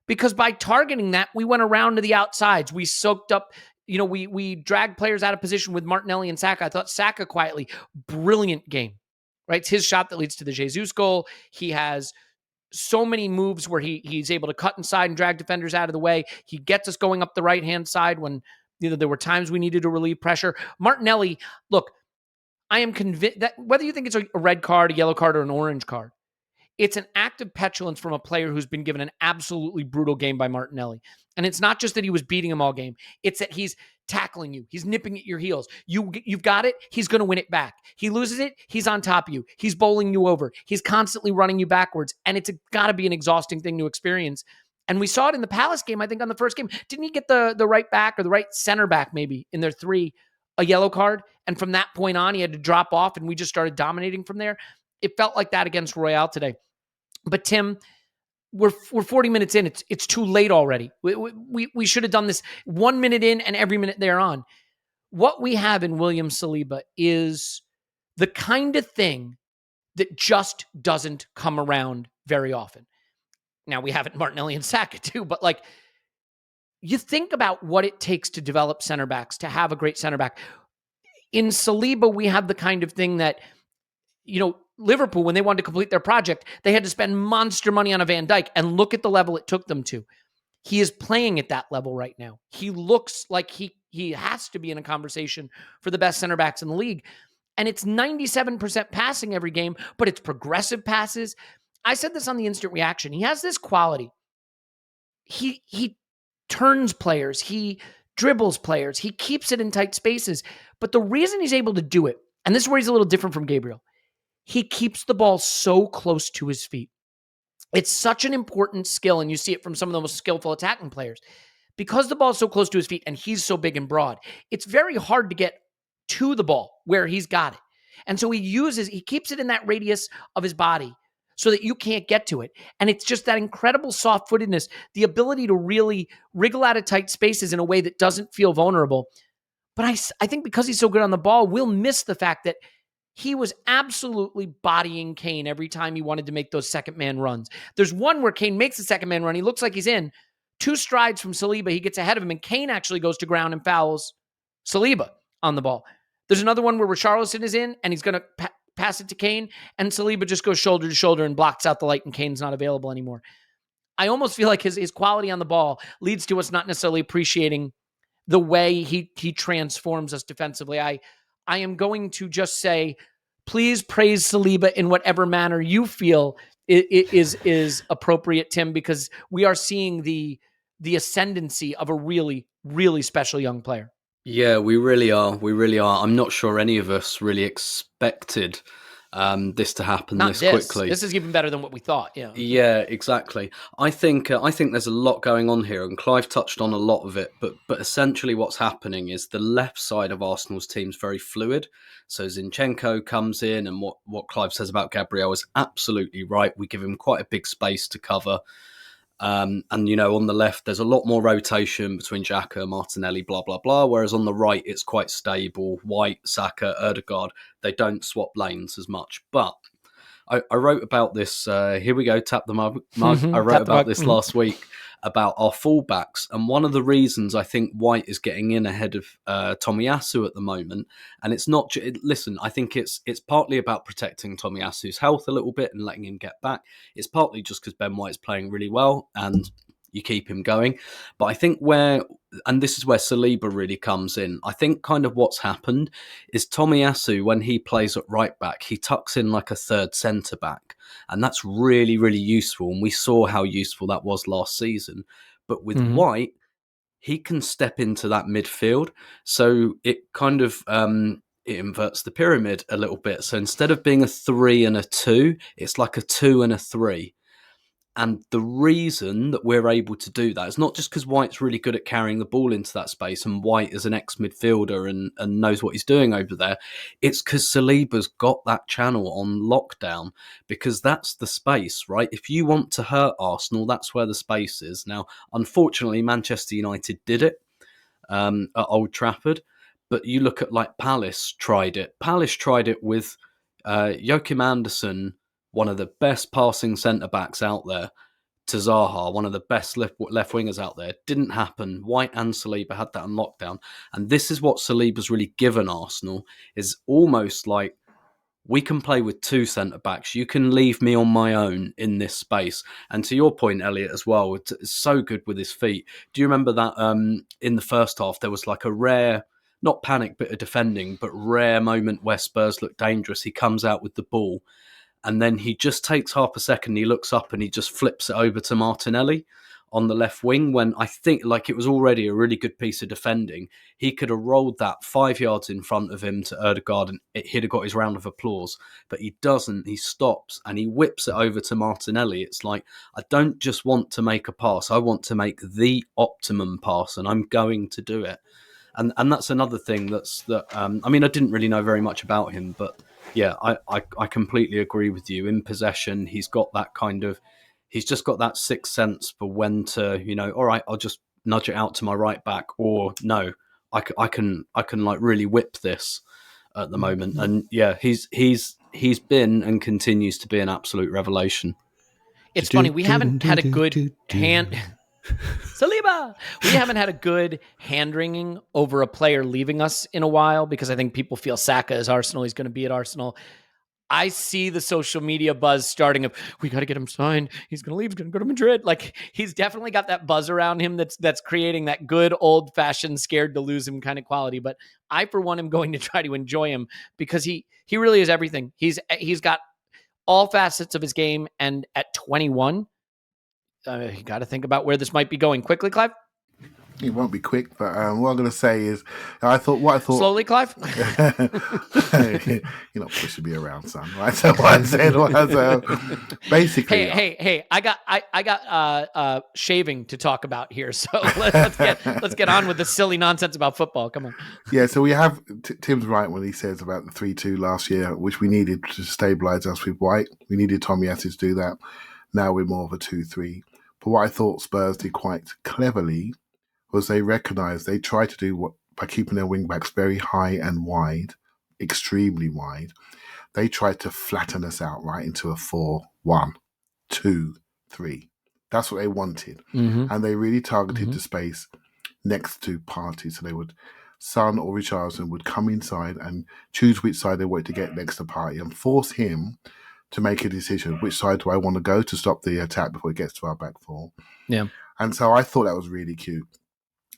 because by targeting that, we went around to the outsides. We soaked up, we dragged players out of position with Martinelli and Xhaka. I thought Xhaka quietly, brilliant game, right? It's his shot that leads to the Jesus goal. He has so many moves where he's able to cut inside and drag defenders out of the way. He gets us going up the right-hand side when there were times we needed to relieve pressure. Martinelli, look, I am convinced that whether you think it's a red card, a yellow card, or an orange card, It's an act of petulance from a player who's been given an absolutely brutal game by Martinelli. And it's not just that he was beating him all game. It's that he's tackling you. He's nipping at your heels. You've got it. He's going to win it back. He loses it. He's on top of you. He's bowling you over. He's constantly running you backwards. And it's got to be an exhausting thing to experience. And we saw it in the Palace game, I think, on the first game. Didn't he get the right back or the right center back maybe in their 3 a yellow card? And from that point on, he had to drop off and we just started dominating from there. It felt like that against Royale today. But Tim, we're 40 minutes in. It's too late already. We should have done this 1 minute in and every minute thereon. What we have in William Saliba is the kind of thing that just doesn't come around very often. Now, we have it in Martinelli and Xhaka too, but like, you think about what it takes to develop center backs, to have a great center back. In Saliba, we have the kind of thing that, Liverpool, when they wanted to complete their project, they had to spend monster money on a Van Dijk, and look at the level it took them to. He is playing at that level right now. He looks like he has to be in a conversation for the best center backs in the league. And it's 97% passing every game, but it's progressive passes. I said this on the instant reaction. He has this quality. He turns players. He dribbles players. He keeps it in tight spaces. But the reason he's able to do it, and this is where he's a little different from Gabriel, he keeps the ball so close to his feet. It's such an important skill, and you see it from some of the most skillful attacking players. Because the ball is so close to his feet and he's so big and broad, it's very hard to get to the ball where he's got it. And so he keeps it in that radius of his body so that you can't get to it. And it's just that incredible soft-footedness, the ability to really wriggle out of tight spaces in a way that doesn't feel vulnerable. But I think because he's so good on the ball, we'll miss the fact that he was absolutely bodying Kane every time he wanted to make those second man runs. There's one where Kane makes the second man run. He looks like he's in 2 strides from Saliba. He gets ahead of him, and Kane actually goes to ground and fouls Saliba on the ball. There's another one where Richarlison is in, and he's going to pass it to Kane, and Saliba just goes shoulder to shoulder and blocks out the light, and Kane's not available anymore. I almost feel like his quality on the ball leads to us not necessarily appreciating the way he transforms us defensively. I am going to just say, please praise Saliba in whatever manner you feel is appropriate, Tim, because we are seeing the ascendancy of a really, really special young player. Yeah, we really are. We really are. I'm not sure any of us really expected this to happen this quickly. This is even better than what we thought. Yeah. Yeah, exactly. I think there's a lot going on here, and Clive touched on a lot of it. But essentially, what's happening is the left side of Arsenal's team is very fluid. So Zinchenko comes in, and what Clive says about Gabriel is absolutely right. We give him quite a big space to cover. And, on the left, there's a lot more rotation between Xhaka, Martinelli, blah, blah, blah. Whereas on the right, it's quite stable. White, Saka, Ødegaard, they don't swap lanes as much. But I wrote about this. Here we go, tap the mug. I wrote about this last week about our fullbacks. And one of the reasons I think White is getting in ahead of Tomiyasu at the moment, and it's not, listen, I think it's partly about protecting Tomiyasu's health a little bit and letting him get back. It's partly just because Ben White's playing really well and you keep him going. But I think and this is where Saliba really comes in, I think kind of what's happened is Tomiyasu, when he plays at right back, he tucks in like a third centre back. And that's really, really useful. And we saw how useful that was last season. But with White, he can step into that midfield. So it kind of it inverts the pyramid a little bit. So instead of being a 3 and a 2, it's like a 2 and a 3. And the reason that we're able to do that is not just because White's really good at carrying the ball into that space, and White is an ex-midfielder and knows what he's doing over there. It's because Saliba's got that channel on lockdown, because that's the space, right? If you want to hurt Arsenal, that's where the space is. Now, unfortunately, Manchester United did it at Old Trafford, but you look at like Palace tried it. Palace tried it with Joachim Andersen, one of the best passing centre-backs out there, to Zaha, one of the best left wingers out there. Didn't happen. White and Saliba had that on lockdown. And this is what Saliba's really given Arsenal, is almost like, we can play with 2 centre-backs. You can leave me on my own in this space. And to your point, Elliot, as well, it's so good with his feet. Do you remember that in the first half, there was like a rare, not panic, bit of defending, but rare moment where Spurs looked dangerous. He comes out with the ball, and then he just takes half a second, he looks up and he just flips it over to Martinelli on the left wing, when I think like it was already a really good piece of defending. He could have rolled that 5 yards in front of him to Ødegaard and he'd have got his round of applause. But he doesn't. He stops and he whips it over to Martinelli. It's like, I don't just want to make a pass. I want to make the optimum pass, and I'm going to do it. And that's another thing I mean, I didn't really know very much about him, but yeah, I completely agree with you. In possession, he's got that kind of, he's just got that sixth sense for when to, all right, I'll just nudge it out to my right back, or no, I can like really whip this at the moment. And yeah, he's been and continues to be an absolute revelation. It's funny, we haven't had a good hand. Saliba! We haven't had a good hand-wringing over a player leaving us in a while, because I think people feel Saka is Arsenal. He's going to be at Arsenal. I see the social media buzz starting of, we got to get him signed. He's going to leave. He's going to go to Madrid. Like, he's definitely got that buzz around him that's creating that good old-fashioned scared to lose him kind of quality. But I, for one, am going to try to enjoy him, because he really is everything. He's got all facets of his game, and at 21, you got to think about where this might be going. Quickly, Clive? It won't be quick, but what I'm going to say is, I thought. Slowly, Clive? You're not pushing me around, son. Right? So what I said was, basically. Hey! I got shaving to talk about here, so let's get on with the silly nonsense about football. Come on. Yeah, so we have Tim's right when he says about the 3-2 last year, which we needed to stabilise us with White. We needed Tommy Asu to do that. Now we're more of a 2-3. But what I thought Spurs did quite cleverly was they recognised, they tried to do what, by keeping their wing backs very high and wide, extremely wide, they tried to flatten us out right into a 4-1, 2-3. That's what they wanted. Mm-hmm. And they really targeted the space next to Partey. So they would, Son or Richarlison would come inside and choose which side they wanted to get next to Partey and force him to make a decision. Which side do I want to go to stop the attack before it gets to our back four? Yeah. And so I thought that was really cute.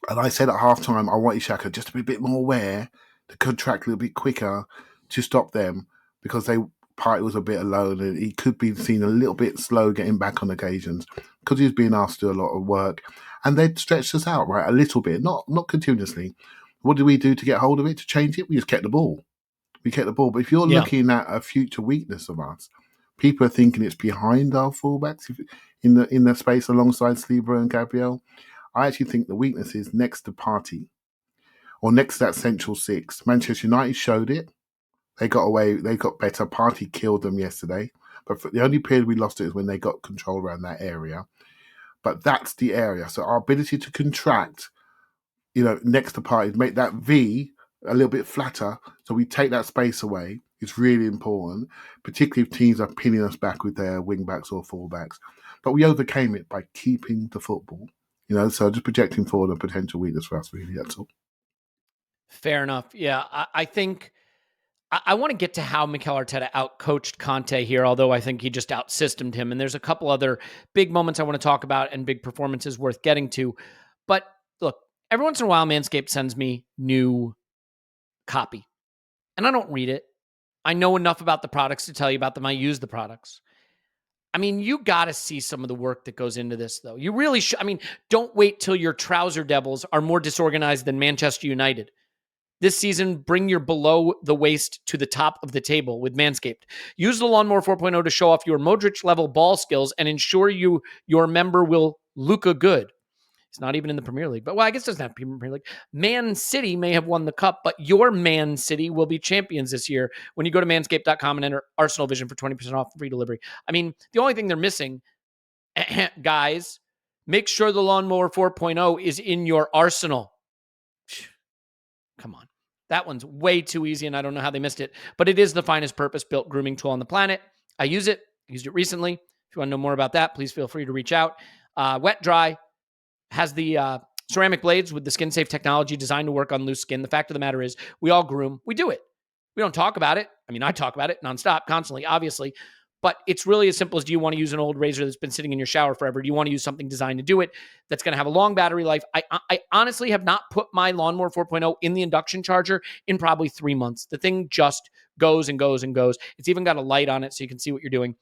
And I said at halftime, I wanted Xhaka just to be a bit more aware, to contract a little bit quicker to stop them, because Partey was a bit alone and he could be seen a little bit slow getting back on occasions because he was being asked to do a lot of work. And they'd stretched us out, right, a little bit, not continuously. What did we do to get hold of it, to change it? We just kept the ball. But if you're looking at a future weakness of us, people are thinking it's behind our fullbacks in the space alongside Saliba and Gabriel. I actually think the weakness is next to Partey, or next to that central six. Manchester United showed it. They got away. They got better. Partey killed them yesterday. But the only period we lost it is when they got control around that area. But that's the area. So our ability to contract, next to Partey, make that V a little bit flatter, so we take that space away. It's really important, particularly if teams are pinning us back with their wing backs or fullbacks. But we overcame it by keeping the football. So just projecting forward a potential weakness for us, really, that's all. Fair enough. Yeah, I think I want to get to how Mikel Arteta outcoached Conte here, although I think he just outsystemed him. And there's a couple other big moments I want to talk about and big performances worth getting to. But look, every once in a while, Manscaped sends me new copy. And I don't read it. I know enough about the products to tell you about them. I use the products. I mean, you got to see some of the work that goes into this, though. You really should. I mean, don't wait till your trouser devils are more disorganized than Manchester United. This season, bring your below the waist to the top of the table with Manscaped. Use the Lawnmower 4.0 to show off your Modric-level ball skills and ensure your member will look good. It's not even in the Premier League. But, well, I guess it doesn't have to be Premier League. Man City may have won the cup, but your Man City will be champions this year when you go to manscaped.com and enter ArsenalVision for 20% off free delivery. I mean, the only thing they're missing, guys, make sure the Lawnmower 4.0 is in your arsenal. Come on. That one's way too easy, and I don't know how they missed it. But it is the finest purpose-built grooming tool on the planet. I use it. I used it recently. If you want to know more about that, please feel free to reach out. Wet, dry. Has the ceramic blades with the skin-safe technology designed to work on loose skin. The fact of the matter is, we all groom. We do it. We don't talk about it. I mean, I talk about it nonstop, constantly, obviously. But it's really as simple as, do you want to use an old razor that's been sitting in your shower forever? Do you want to use something designed to do it that's going to have a long battery life? I honestly have not put my Lawnmower 4.0 in the induction charger in probably 3 months. The thing just goes and goes and goes. It's even got a light on it so you can see what you're doing.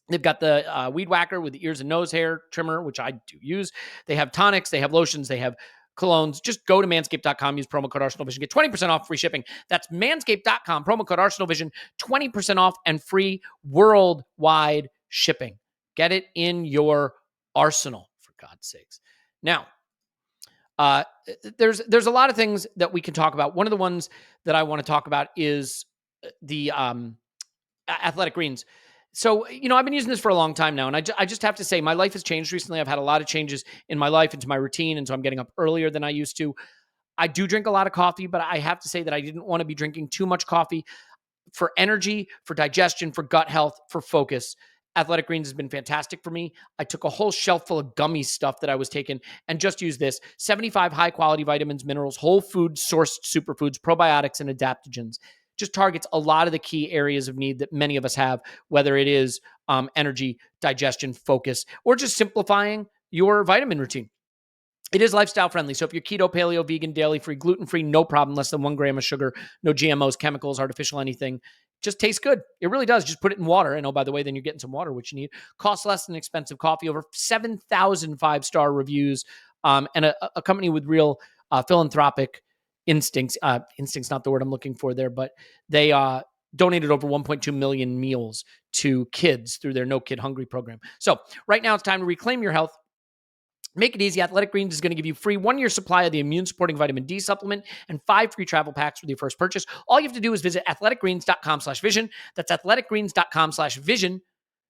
They've got the weed whacker with the ears and nose hair trimmer, which I do use. They have tonics, they have lotions, they have colognes. Just go to manscaped.com, use promo code ArsenalVision, get 20% off, free shipping. That's manscaped.com, promo code ArsenalVision, 20% off and free worldwide shipping. Get it in your arsenal, for God's sakes. Now, there's a lot of things that we can talk about. One of the ones that I want to talk about is the Athletic Greens. So, I've been using this for a long time now, and I just have to say my life has changed recently. I've had a lot of changes in my life, into my routine, and so I'm getting up earlier than I used to. I do drink a lot of coffee, but I have to say that I didn't want to be drinking too much coffee. For energy, for digestion, for gut health, for focus, Athletic Greens has been fantastic for me. I took a whole shelf full of gummy stuff that I was taking and just used this. 75 high-quality vitamins, minerals, whole food sourced superfoods, probiotics, and adaptogens. Just targets a lot of the key areas of need that many of us have, whether it is energy, digestion, focus, or just simplifying your vitamin routine. It is lifestyle friendly. So if you're keto, paleo, vegan, dairy-free, gluten-free, no problem, less than 1 gram of sugar, no GMOs, chemicals, artificial anything. Just tastes good. It really does. Just put it in water. And oh, by the way, then you're getting some water, which you need. Costs less than expensive coffee. Over 7,000 5-star reviews. And a company with real philanthropic instincts. Instincts, not the word I'm looking for there, but they donated over 1.2 million meals to kids through their No Kid Hungry program. So right now it's time to reclaim your health. Make it easy. Athletic Greens is going to give you free 1-year supply of the immune-supporting vitamin D supplement and 5 free travel packs with your first purchase. All you have to do is visit athleticgreens.com/vision. That's athleticgreens.com/vision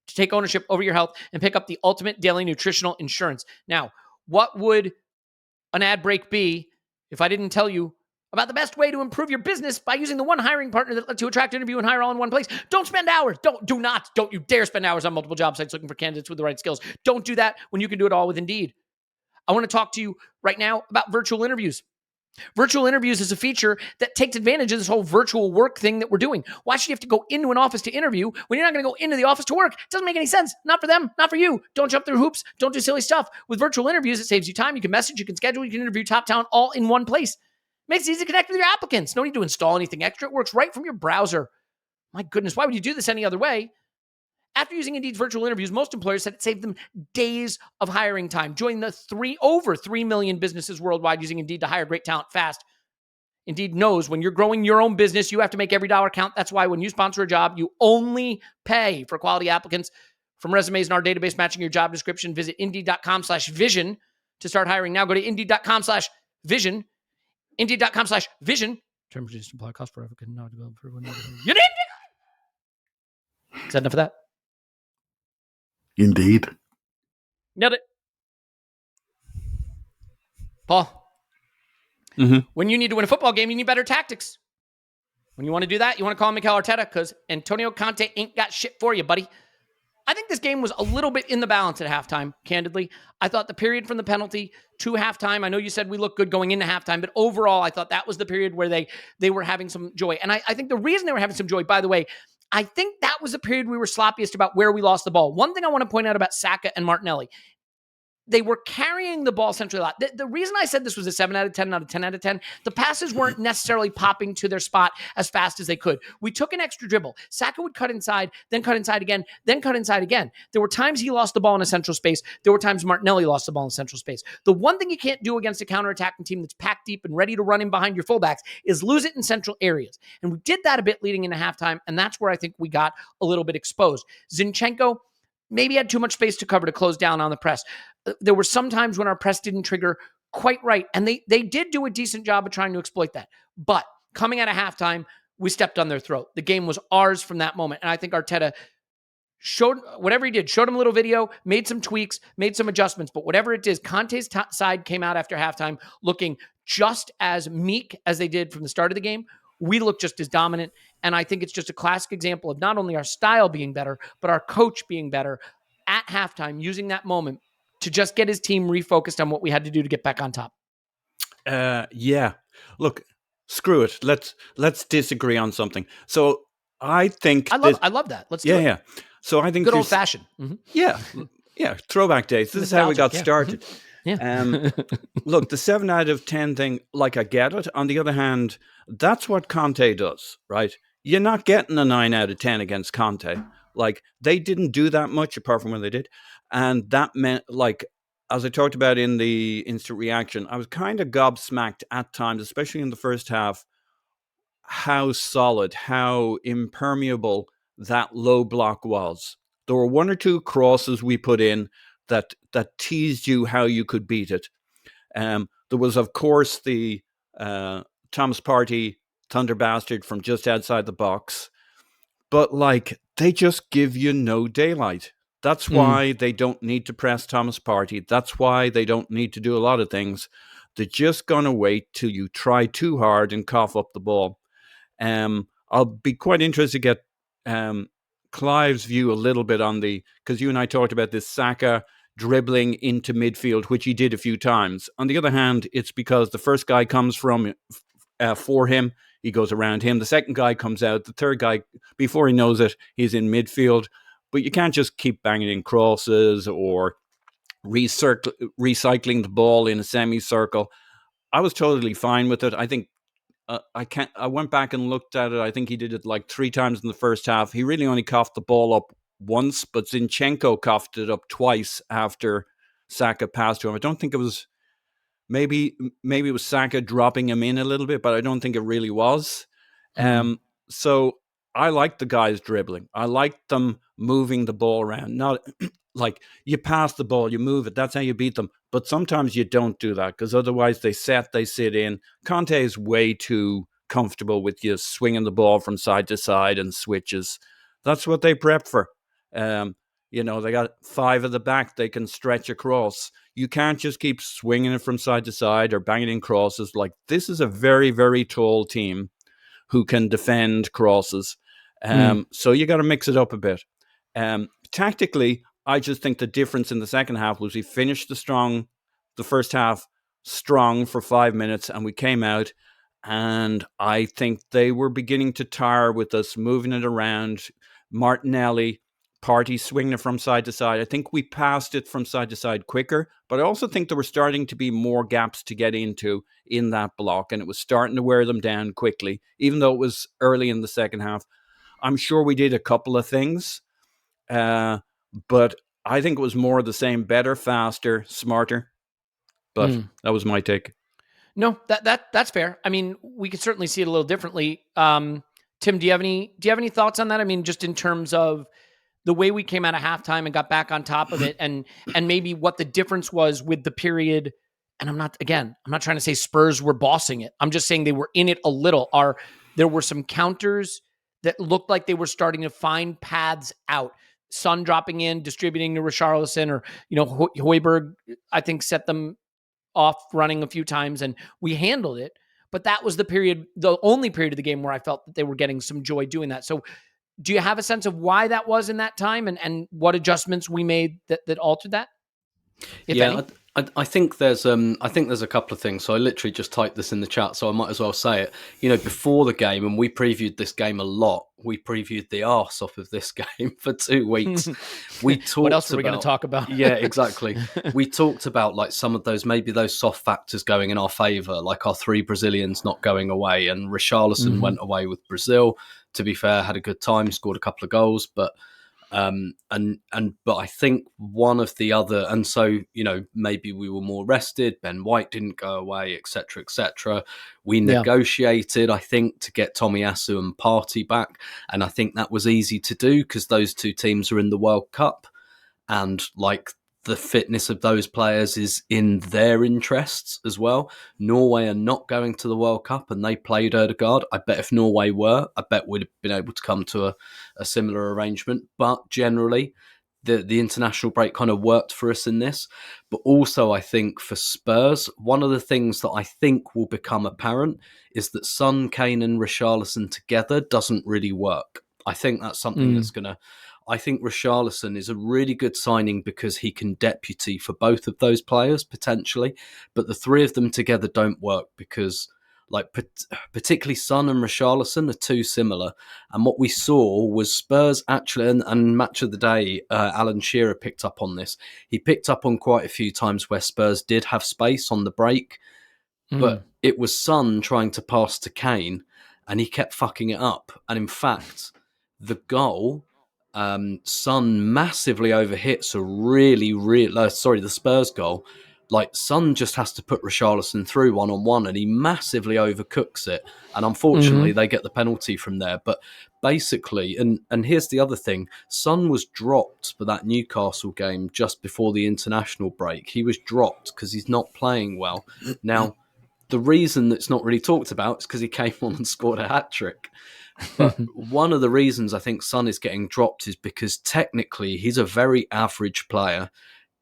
to take ownership over your health and pick up the ultimate daily nutritional insurance. Now, what would an ad break be if I didn't tell you about the best way to improve your business by using the one hiring partner that lets you attract, interview, and hire all in one place? Don't spend hours. Don't you dare spend hours on multiple job sites looking for candidates with the right skills. Don't do that when you can do it all with Indeed. I want to talk to you right now about virtual interviews. Virtual interviews is a feature that takes advantage of this whole virtual work thing that we're doing. Why should you have to go into an office to interview when you're not going to go into the office to work? It doesn't make any sense. Not for them, not for you. Don't jump through hoops. Don't do silly stuff. With virtual interviews, it saves you time. You can message, you can schedule, you can interview top talent all in one place. Makes it easy to connect with your applicants. No need to install anything extra. It works right from your browser. My goodness, why would you do this any other way? After using Indeed's virtual interviews, most employers said it saved them days of hiring time. Join the over 3 million businesses worldwide using Indeed to hire great talent fast. Indeed knows when you're growing your own business, you have to make every dollar count. That's why when you sponsor a job, you only pay for quality applicants. From resumes in our database matching your job description, visit Indeed.com/vision to start hiring. Now go to Indeed.com/vision. Indeed.com/vision. Terms and conditions apply. Cost per applicant not available for everyone. You need it. Is that enough of that? Indeed. Nailed it. Paul, when you need to win a football game, you need better tactics. When you want to do that, you want to call Mikel Arteta because Antonio Conte ain't got shit for you, buddy. I think this game was a little bit in the balance at halftime, candidly. I thought the period from the penalty to halftime, I know you said we looked good going into halftime, but overall, I thought that was the period where they were having some joy. And I think the reason they were having some joy, by the way, I think that was the period we were sloppiest about where we lost the ball. One thing I want to point out about Xhaka and Martinelli, they were carrying the ball centrally a lot. The reason I said this was a 7 out of 10, not a 10 out of 10, the passes weren't necessarily popping to their spot as fast as they could. We took an extra dribble. Xhaka would cut inside, then cut inside again, then cut inside again. There were times he lost the ball in a central space. There were times Martinelli lost the ball in central space. The one thing you can't do against a counterattacking team that's packed deep and ready to run in behind your fullbacks is lose it in central areas. And we did that a bit leading into halftime, and that's where I think we got a little bit exposed. Zinchenko maybe had too much space to cover to close down on the press. There were some times when our press didn't trigger quite right, and they did do a decent job of trying to exploit that. But coming out of halftime, we stepped on their throat. The game was ours from that moment, and I think Arteta showed whatever he did, showed him a little video, made some tweaks, made some adjustments, but whatever it is, Conte's side came out after halftime looking just as meek as they did from the start of the game. We look just as dominant, and I think it's just a classic example of not only our style being better, but our coach being better at halftime, using that moment to just get his team refocused on what we had to do to get back on top. Yeah. Look, screw it. Let's disagree on something. So I think I love that. Let's do it. Yeah. So I think good old fashioned. Yeah, throwback days. This is how we got started. Yeah. Look, the 7 out of 10 thing, like, I get it. On the other hand, that's what Conte does, right? You're not getting a 9 out of 10 against Conte. Like, they didn't do that much apart from when they did. And that meant, like, as I talked about in the instant reaction, I was kind of gobsmacked at times, especially in the first half, how solid, how impermeable that low block was. There were 1 or 2 crosses we put in that teased you how you could beat it. There was, of course, the Thomas Partey Thunder Bastard from just outside the box. But, like, they just give you no daylight. That's why they don't need to press Thomas Partey. That's why they don't need to do a lot of things. They're just going to wait till you try too hard and cough up the ball. I'll be quite interested to get Clive's view a little bit on because you and I talked about this Xhaka dribbling into midfield, which he did a few times. On the other hand, it's because the first guy comes for him. He goes around him. The second guy comes out. The third guy, before he knows it, he's in midfield. But you can't just keep banging in crosses or recycling the ball in a semicircle. I was totally fine with it. I think I went back and looked at it. I think he did it like 3 times in the first half. He really only coughed the ball up once, but Zinchenko coughed it up twice after Xhaka passed to him. I don't think it was, maybe it was Xhaka dropping him in a little bit, but I don't think it really was. So I liked the guys dribbling. I liked them moving the ball around. Not like you pass the ball, you move it. That's how you beat them. But sometimes you don't do that because otherwise they sit in. Conte is way too comfortable with you swinging the ball from side to side and switches. That's what they prep for. They got 5 at the back they can stretch across. You can't just keep swinging it from side to side or banging in crosses. Like, this is a very, very tall team who can defend crosses. So you got to mix it up a bit. Tactically, I just think the difference in the second half was we finished the first half strong for 5 minutes, and we came out, and I think they were beginning to tire with us moving it around. Martinelli, Partey swinging it from side to side. I think we passed it from side to side quicker, but I also think there were starting to be more gaps to get into in that block, and it was starting to wear them down quickly, even though it was early in the second half. I'm sure we did a couple of things, but I think it was more of the same: better, faster, smarter. But that was my take. No, that's fair. I mean, we could certainly see it a little differently. Tim, do you have any thoughts on that? I mean, just in terms of the way we came out of halftime and got back on top of it, and maybe what the difference was with the period. And I'm not trying to say Spurs were bossing it. I'm just saying they were in it a little. There were some counters that looked like they were starting to find paths out. Son dropping in, distributing to Richarlison, or Højbjerg, I think, set them off running a few times, and we handled it. But that was the only period of the game where I felt that they were getting some joy doing that. So do you have a sense of why that was in that time, and what adjustments we made that altered that? I think there's a couple of things. So I literally just typed this in the chat, so I might as well say it. Before the game, and we previewed this game a lot. We previewed the arse off of this game for 2 weeks. We talked. What else are we going to talk about? Yeah, exactly. We talked about like some of those soft factors going in our favour, like our 3 Brazilians not going away, and Richarlison went away with Brazil. To be fair, had a good time, scored a couple of goals, but I think one of the other, and so maybe we were more rested. Ben White didn't go away, etc., etc. We negotiated, I think, to get Tomiyasu and Partey back, and I think that was easy to do because those 2 teams are in the World Cup, and like the fitness of those players is in their interests as well. Norway are not going to the World Cup, and they played Ødegaard. I bet if Norway were, I bet we'd have been able to come to a similar arrangement. But generally, the international break kind of worked for us in this. But also, I think for Spurs, one of the things that I think will become apparent is that Son, Kane and Richarlison together doesn't really work. I think that's something that's going to... I think Richarlison is a really good signing because he can deputy for both of those players, potentially. But the 3 of them together don't work because, Like particularly Son and Richarlison are too similar. And what we saw was Spurs actually, and match of the day, Alan Shearer picked up on this. He picked up on quite a few times where Spurs did have space on the break, but it was Son trying to pass to Kane, and he kept fucking it up. And in fact, the goal, Son massively overhits the Spurs goal. Like, Son just has to put Richarlison through one-on-one, and he massively overcooks it. And unfortunately, they get the penalty from there. But basically, and here's the other thing, Son was dropped for that Newcastle game just before the international break. He was dropped because he's not playing well. Now, the reason that's not really talked about is because he came on and scored a hat-trick. But one of the reasons I think Son is getting dropped is because technically he's a very average player.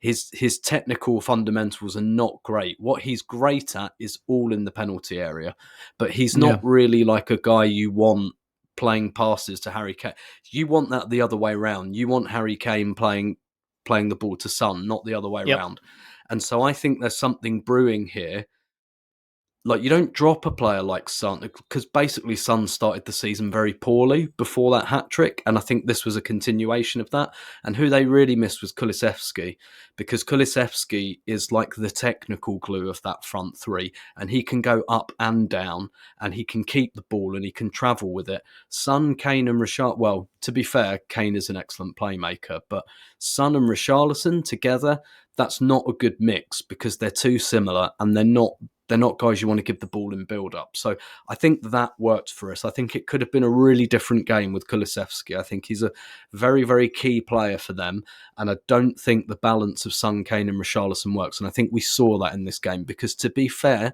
His technical fundamentals are not great. What he's great at is all in the penalty area. But he's not really like a guy you want playing passes to Harry Kane. You want that the other way around. You want Harry Kane playing the ball to Son, not the other way around. And so I think there's something brewing here. Like, you don't drop a player like Son, because basically Son started the season very poorly before that hat-trick, and I think this was a continuation of that. And who they really missed was Kulusevski, because Kulusevski is like the technical glue of that front three, and he can go up and down, and he can keep the ball, and he can travel with it. Son, Kane and Richarlison, well, to be fair, Kane is an excellent playmaker, but Son and Richarlison together, that's not a good mix, because they're too similar, and they're not guys you want to give the ball in build-up. So I think that worked for us. I think it could have been a really different game with Kulusevski. I think he's a very, very key player for them. And I don't think the balance of Son, Kane and Richarlison works. And I think we saw that in this game. Because to be fair,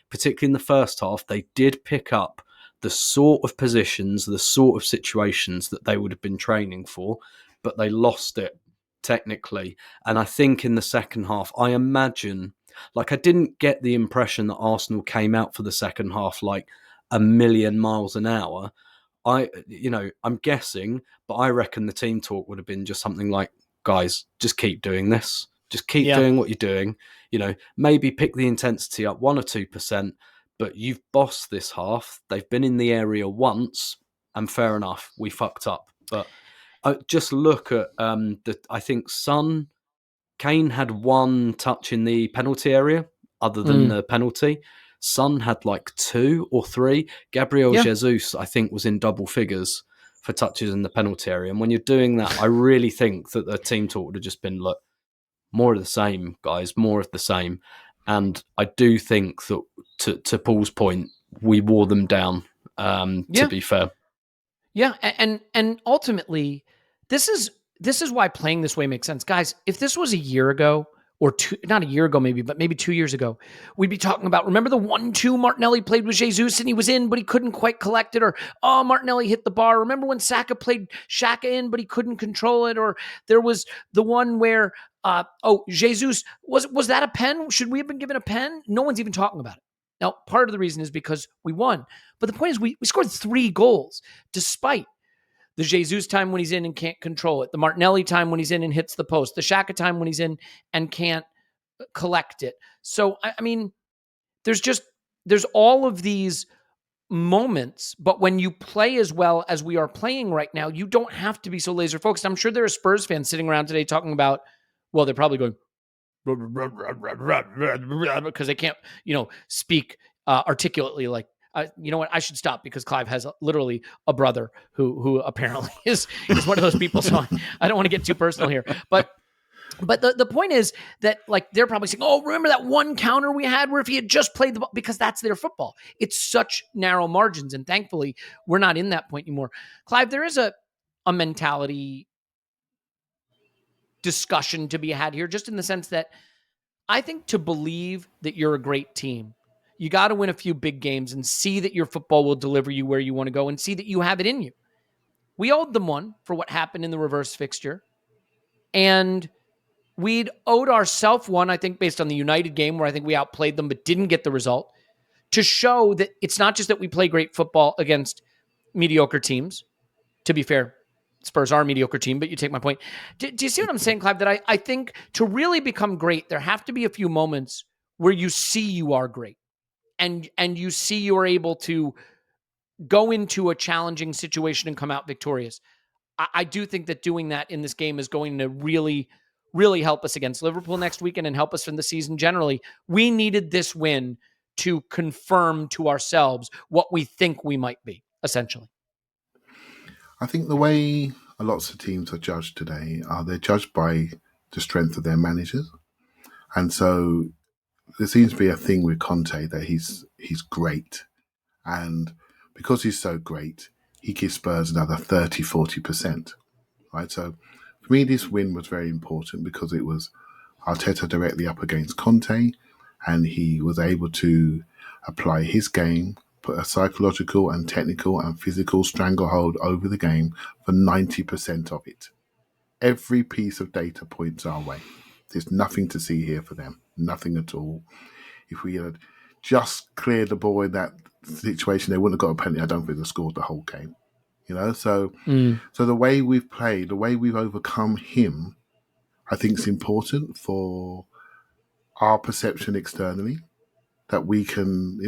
particularly in the first half, they did pick up the sort of positions, the sort of situations that they would have been training for, but they lost it technically. And I think in the second half, I imagine... Like, I didn't get the impression that Arsenal came out for the second half like a million miles an hour. I'm guessing, but I reckon the team talk would have been just something like, guys, just keep doing this. Just keep doing what you're doing. Maybe pick the intensity up 1 or 2%, but you've bossed this half. They've been in the area once, and fair enough, we fucked up. But just look at I think Son... Kane had one touch in the penalty area other than the penalty. Son had like 2 or 3. Gabriel Jesus, I think, was in double figures for touches in the penalty area. And when you're doing that, I really think that the team talk would have just been, look, more of the same, guys, more of the same. And I do think that, to Paul's point, we wore them down, to be fair. Yeah, and ultimately, this is why playing this way makes sense. Guys, if this was a year ago, or not a year ago maybe, but maybe 2 years ago, we'd be talking about, remember the 1-2 Martinelli played with Jesus and he was in, but he couldn't quite collect it, or, Martinelli hit the bar. Remember when Saka played Xhaka in, but he couldn't control it, or there was the one where, Jesus, was that a pen? Should we have been given a pen? No one's even talking about it. Now, part of the reason is because we won, but the point is we scored 3 goals, despite the Jesus time when he's in and can't control it, the Martinelli time when he's in and hits the post, the Xhaka time when he's in and can't collect it. So, I mean, there's all of these moments, but when you play as well as we are playing right now, you don't have to be so laser focused. I'm sure there are Spurs fans sitting around today talking about, well, they're probably going, because they can't, speak articulately like, you know what? I should stop because Clive has literally a brother who apparently is one of those people. So I don't want to get too personal here. But the point is that, like, they're probably saying, oh, remember that one counter we had where if he had just played the ball, because that's their football. It's such narrow margins. And thankfully, we're not in that point anymore. Clive, there is a mentality discussion to be had here, just in the sense that I think to believe that you're a great team, you got to win a few big games and see that your football will deliver you where you want to go and see that you have it in you. We owed them one for what happened in the reverse fixture. And we'd owed ourselves one, I think, based on the United game where I think we outplayed them but didn't get the result, to show that it's not just that we play great football against mediocre teams. To be fair, Spurs are a mediocre team, but you take my point. Do you see what I'm saying, Clive? That I think to really become great, there have to be a few moments where you see you are great. and you see you're able to go into a challenging situation and come out victorious. I do think that doing that in this game is going to really, really help us against Liverpool next weekend and help us in the season generally. We needed this win to confirm to ourselves what we think we might be, essentially. I think the way lots of teams are judged today they're judged by the strength of their managers. And so there seems to be a thing with Conte that he's great. And because he's so great, he gives Spurs another 30, 40%. Right? So for me, this win was very important because it was Arteta directly up against Conte, and he was able to apply his game, put a psychological and technical and physical stranglehold over the game for 90% of it. Every piece of data points our way. There's nothing to see here for them. Nothing at all. If we had just cleared the ball in that situation, they wouldn't have got a penalty. I don't think they scored the whole game. So the way we've played, the way we've overcome him, I think is important for our perception externally, that we can,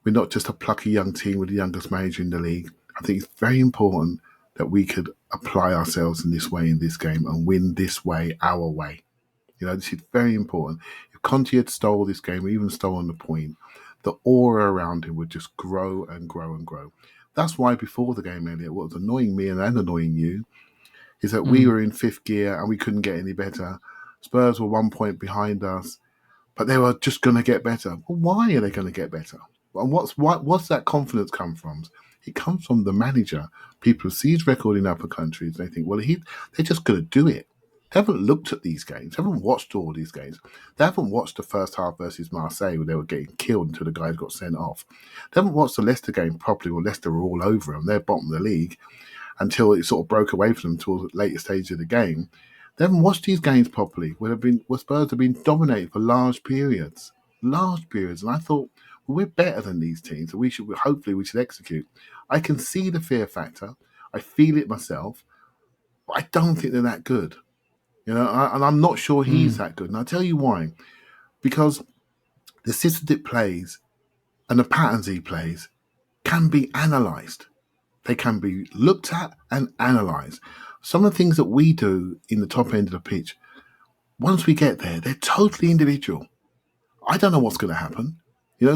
we're not just a plucky young team with the youngest manager in the league. I think it's very important that we could apply ourselves in this way in this game and win this way, our way. This is very important. If Conte had stole this game, or even stolen the point, the aura around him would just grow and grow and grow. That's why before the game, Elliot, what was annoying me and annoying you is that we were in fifth gear and we couldn't get any better. Spurs were 1 point behind us, but they were just going to get better. Well, why are they going to get better? And what's that confidence come from? It comes from the manager. People see his record in other countries. They think, well, they're just going to do it. They haven't looked at these games. They haven't watched all these games. They haven't watched the first half versus Marseille where they were getting killed until the guys got sent off. They haven't watched the Leicester game properly where Leicester were all over them. They're bottom of the league until it sort of broke away from them towards the later stage of the game. They haven't watched these games properly where Spurs have been dominated for large periods. And I thought, well, we're better than these teams. So hopefully we should execute. I can see the fear factor. I feel it myself. But I don't think they're that good. And I'm not sure he's that good. And I'll tell you why. Because the system it plays and the patterns he plays can be analysed. They can be looked at and analysed. Some of the things that we do in the top end of the pitch, once we get there, they're totally individual. I don't know what's going to happen.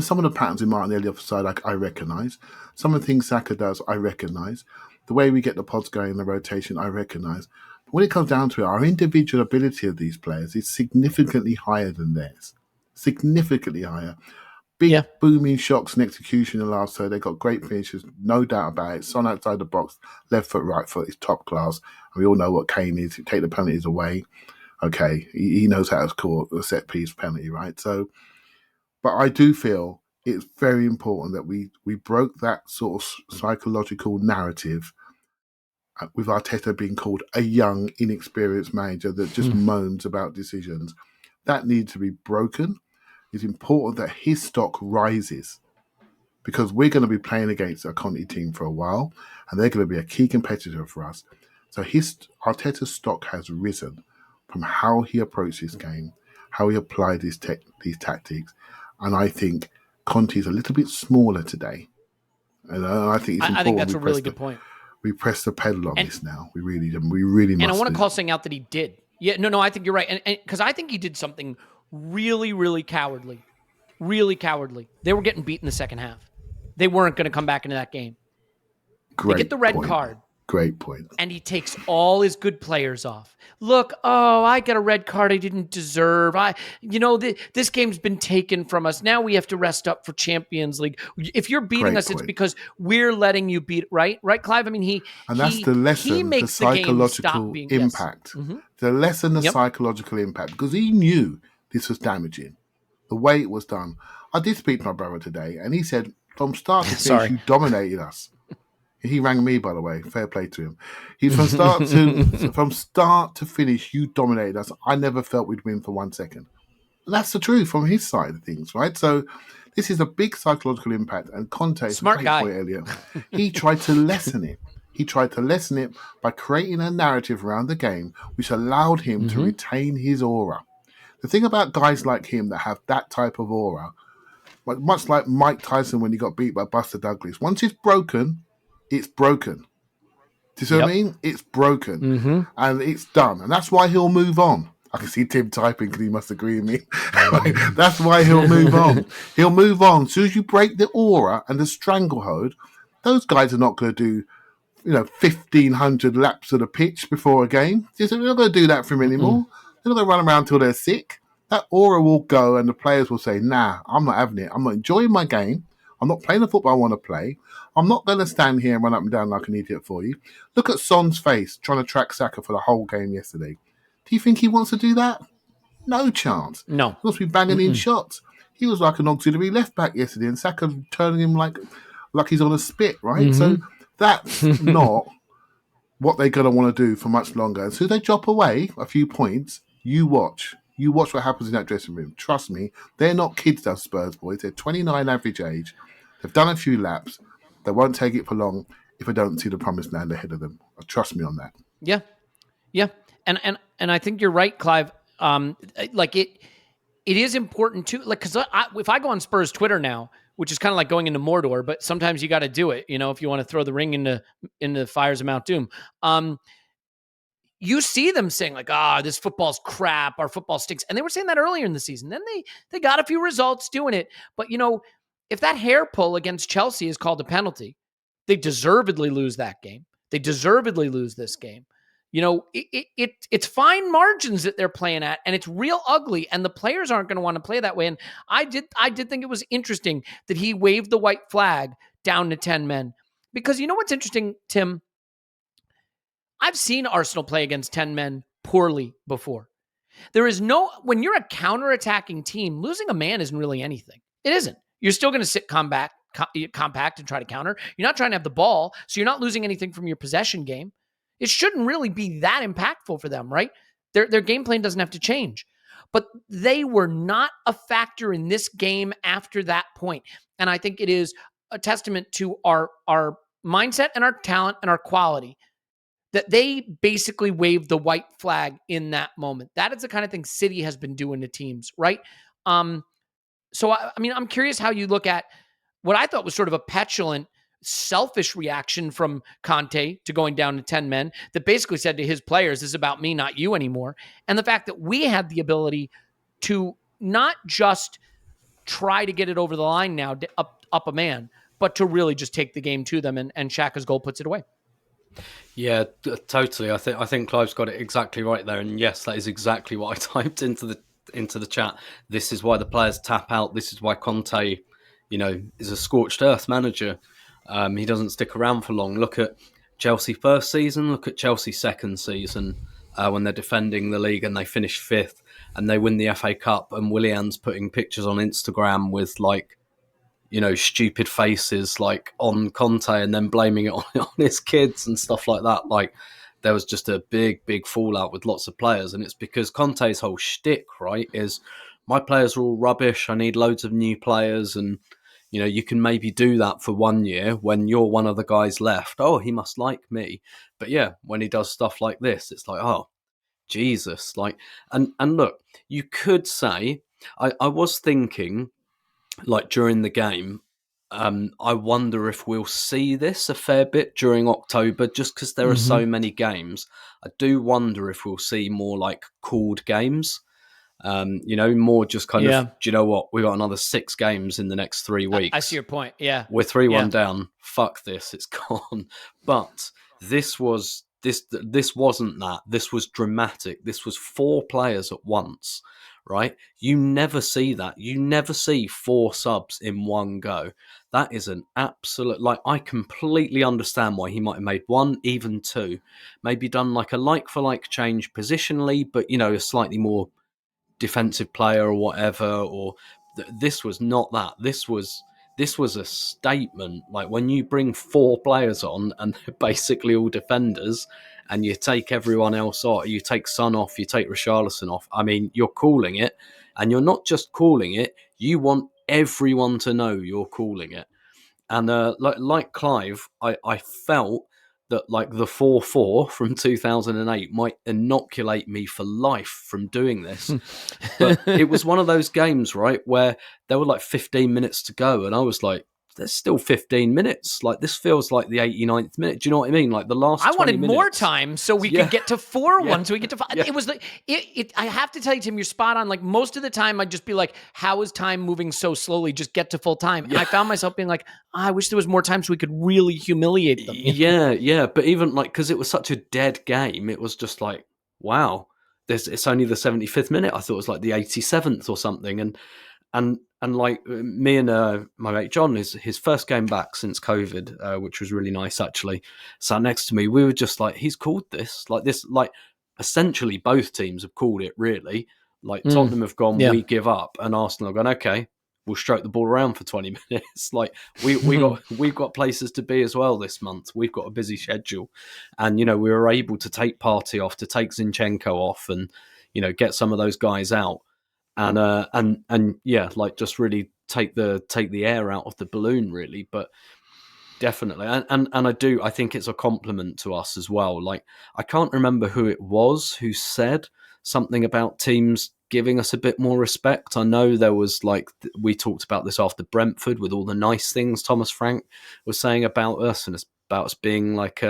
Some of the patterns in Martinelli off the side, I recognise. Some of the things Xhaka does, I recognise. The way we get the pods going in the rotation, I recognise. When it comes down to it, our individual ability of these players is significantly higher than theirs. Significantly higher. Big booming shots and execution in the last third. They've got great finishes, no doubt about it. Son outside the box, left foot, right foot is top class. And we all know what Kane is. You take the penalties away. Okay, he knows how to score a set piece penalty, right? So, but I do feel it's very important that we broke that sort of psychological narrative with Arteta being called a young, inexperienced manager that just moans about decisions. That needs to be broken. It's important that his stock rises because we're going to be playing against a Conte team for a while and they're going to be a key competitor for us. So Arteta's stock has risen from how he approached this game, how he applied these tactics. And I think Conte is a little bit smaller today. And I think it's important. I think that's a really good point. We press the pedal on this now. We really must. And I want to call something out that he did. Yeah, no, I think you're right. And because I think he did something really, really cowardly. Really cowardly. They were getting beat in the second half. They weren't going to come back into that game. They get the red card. Great point. And he takes all his good players off. Look, I got a red card I didn't deserve. This game's been taken from us. Now we have to rest up for Champions League. If you're beating us, it's because we're letting you beat, right? Right, Clive? I mean, that's the lesson, he makes the psychological impact. Yes. Mm-hmm. The lesson, the psychological impact, because he knew this was damaging. The way it was done. I did speak to my brother today, and he said, from start to finish, you dominated us. He rang me, by the way. Fair play to him. From start to finish, you dominated us. I never felt we'd win for 1 second. And that's the truth from his side of things, right? So this is a big psychological impact. And Conte, smart guy, Elliot, he tried to lessen it. He tried to lessen it by creating a narrative around the game which allowed him to retain his aura. The thing about guys like him that have that type of aura, much like Mike Tyson when he got beat by Buster Douglas. Once it's broken, it's broken. Do you see what I mean? It's broken and it's done. And that's why he'll move on. I can see Tim typing because he must agree with me. Like, that's why he'll move on. He'll move on. As soon as you break the aura and the stranglehold, those guys are not going to do 1,500 laps of the pitch before a game. They're not going to do that for him anymore. They're not going to run around till they're sick. That aura will go and the players will say, nah, I'm not having it. I'm not enjoying my game. I'm not playing the football I want to play. I'm not going to stand here and run up and down like an idiot for you. Look at Son's face trying to track Saka for the whole game yesterday. Do you think he wants to do that? No chance. No. He wants to be banging in shots. He was like an auxiliary left back yesterday and Saka turning him like he's on a spit, right? So that's not what they're going to want to do for much longer. And so they drop away a few points, you watch. You watch what happens in that dressing room. Trust me, they're not kids, those Spurs boys. They're 29 average age. They've done a few laps. They won't take it for long if they don't see the promised land ahead of them. Trust me on that. Yeah. And I think you're right, Clive. It is important too. Like, because if I go on Spurs Twitter now, which is kind of like going into Mordor, but sometimes you got to do it, if you want to throw the ring into the fires of Mount Doom. You see them saying like, this football's crap. Our football stinks. And they were saying that earlier in the season. Then they got a few results doing it. But, if that hair pull against Chelsea is called a penalty, they deservedly lose that game. They deservedly lose this game. It's fine margins that they're playing at, and it's real ugly, and the players aren't going to want to play that way. And I did think it was interesting that he waved the white flag down to 10 men. Because you know what's interesting, Tim? I've seen Arsenal play against 10 men poorly before. When you're a counter-attacking team, losing a man isn't really anything. It isn't. You're still going to sit compact and try to counter. You're not trying to have the ball, so you're not losing anything from your possession game. It shouldn't really be that impactful for them, right? Their game plan doesn't have to change. But they were not a factor in this game after that point. And I think it is a testament to our mindset and our talent and our quality that they basically waved the white flag in that moment. That is the kind of thing City has been doing to teams, right? So, I'm curious how you look at what I thought was sort of a petulant, selfish reaction from Conte to going down to 10 men that basically said to his players, this is about me, not you anymore. And the fact that we had the ability to not just try to get it over the line now, up a man, but to really just take the game to them, and Xhaka's goal puts it away. Yeah, totally. I think Clive's got it exactly right there. And yes, that is exactly what I typed into the chat. This is why the players tap out. This is why Conte, is a scorched earth manager. He doesn't stick around for long. Look at Chelsea first season. Look at Chelsea second season when they're defending the league and they finish fifth and they win the FA Cup. And Willian's putting pictures on Instagram with stupid faces on Conte and then blaming it on his kids and stuff like that. There was just a big fallout with lots of players. And it's because Conte's whole shtick, right, is my players are all rubbish. I need loads of new players. And, you can maybe do that for 1 year when you're one of the guys left. Oh, he must like me. But yeah, when he does stuff like this, it's like, oh, Jesus. And look, you could say, I was thinking, during the game, I wonder if we'll see this a fair bit during October, just because there are so many games. I do wonder if we'll see more called games, more just kind of, do you know what? We got another 6 games in the next 3 weeks. I see your point. Yeah. We're 3-1 down. Fuck this. It's gone. But this wasn't that. This was dramatic. This was 4 players at once. Right? You never see that. You never see 4 subs in one go. That is an absolute, I completely understand why he might have made 1, even 2. Maybe done a like-for-like change positionally, but, a slightly more defensive player or whatever. Or this was not that. This was a statement. When you bring 4 players on and they're basically all defenders, and you take everyone else off, you take Son off, you take Richarlison off. I mean, you're calling it, and you're not just calling it, you want everyone to know you're calling it. And like Clive, I felt that like the 4-4 from 2008 might inoculate me for life from doing this. But it was one of those games, right, where there were like 15 minutes to go, and I was like, there's still 15 minutes. Like, this feels like the 89th minute. Do you know what I mean? Like, the last 20 wanted minutes. more time so we could get to 4-1, so we get to 5. Yeah. It was like, I have to tell you, Tim, you're spot on. Like, most of the time, I'd just be like, how is time moving so slowly? Just get to full time. And I found myself being like, I wish there was more time so we could really humiliate them. Yeah. But even like, because it was such a dead game, it was just like, wow, it's only the 75th minute. I thought it was like the 87th or something. And like me and my mate John, his first game back since COVID, which was really nice actually, sat next to me. We were just like, he's called this. Like essentially both teams have called it really. Like Tottenham have gone, we give up, and Arsenal have gone, okay, we'll stroke the ball around for 20 minutes. Like we've got places to be as well this month. We've got a busy schedule, and we were able to take Partey off, to take Zinchenko off, and get some of those guys out. And yeah, like just really take the air out of the balloon, really. But definitely, and I think it's a compliment to us as well. Like, I can't remember who it was who said something about teams giving us a bit more respect. I know there was like, we talked about this after Brentford with all the nice things Thomas Frank was saying about us, and it's about us being like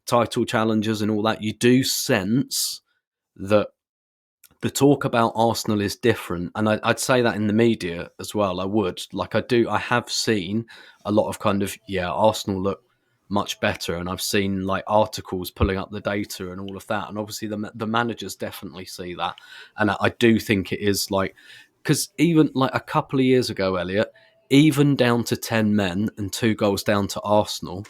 title challengers and all that. You do sense that the talk about Arsenal is different, and I'd say that in the media as well. I have seen a lot of kind of, Arsenal look much better, and I've seen like articles pulling up the data and all of that, and obviously the managers definitely see that, and I do think it is like, because even like a couple of years ago, Elliot, even down to 10 men and 2 goals down to Arsenal,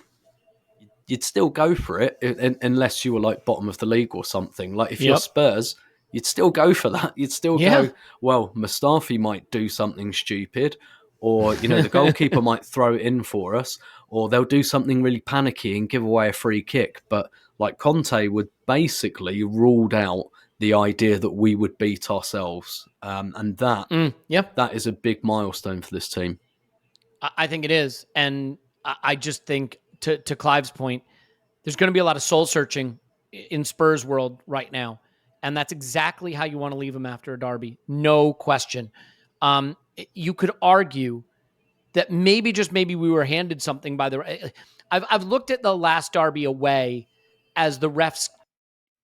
you'd still go for it unless you were like bottom of the league or something. Like, if you're Spurs, you'd still go for that. You'd still go, well, Mustafi might do something stupid, or, the goalkeeper might throw it in for us, or they'll do something really panicky and give away a free kick. But like Conte would basically ruled out the idea that we would beat ourselves. And that is a big milestone for this team. I think it is. And I just think, to Clive's point, there's going to be a lot of soul searching in Spurs world right now. And that's exactly how you want to leave them after a derby. No question. You could argue that maybe we were handed something by the... I've looked at the last derby away as the refs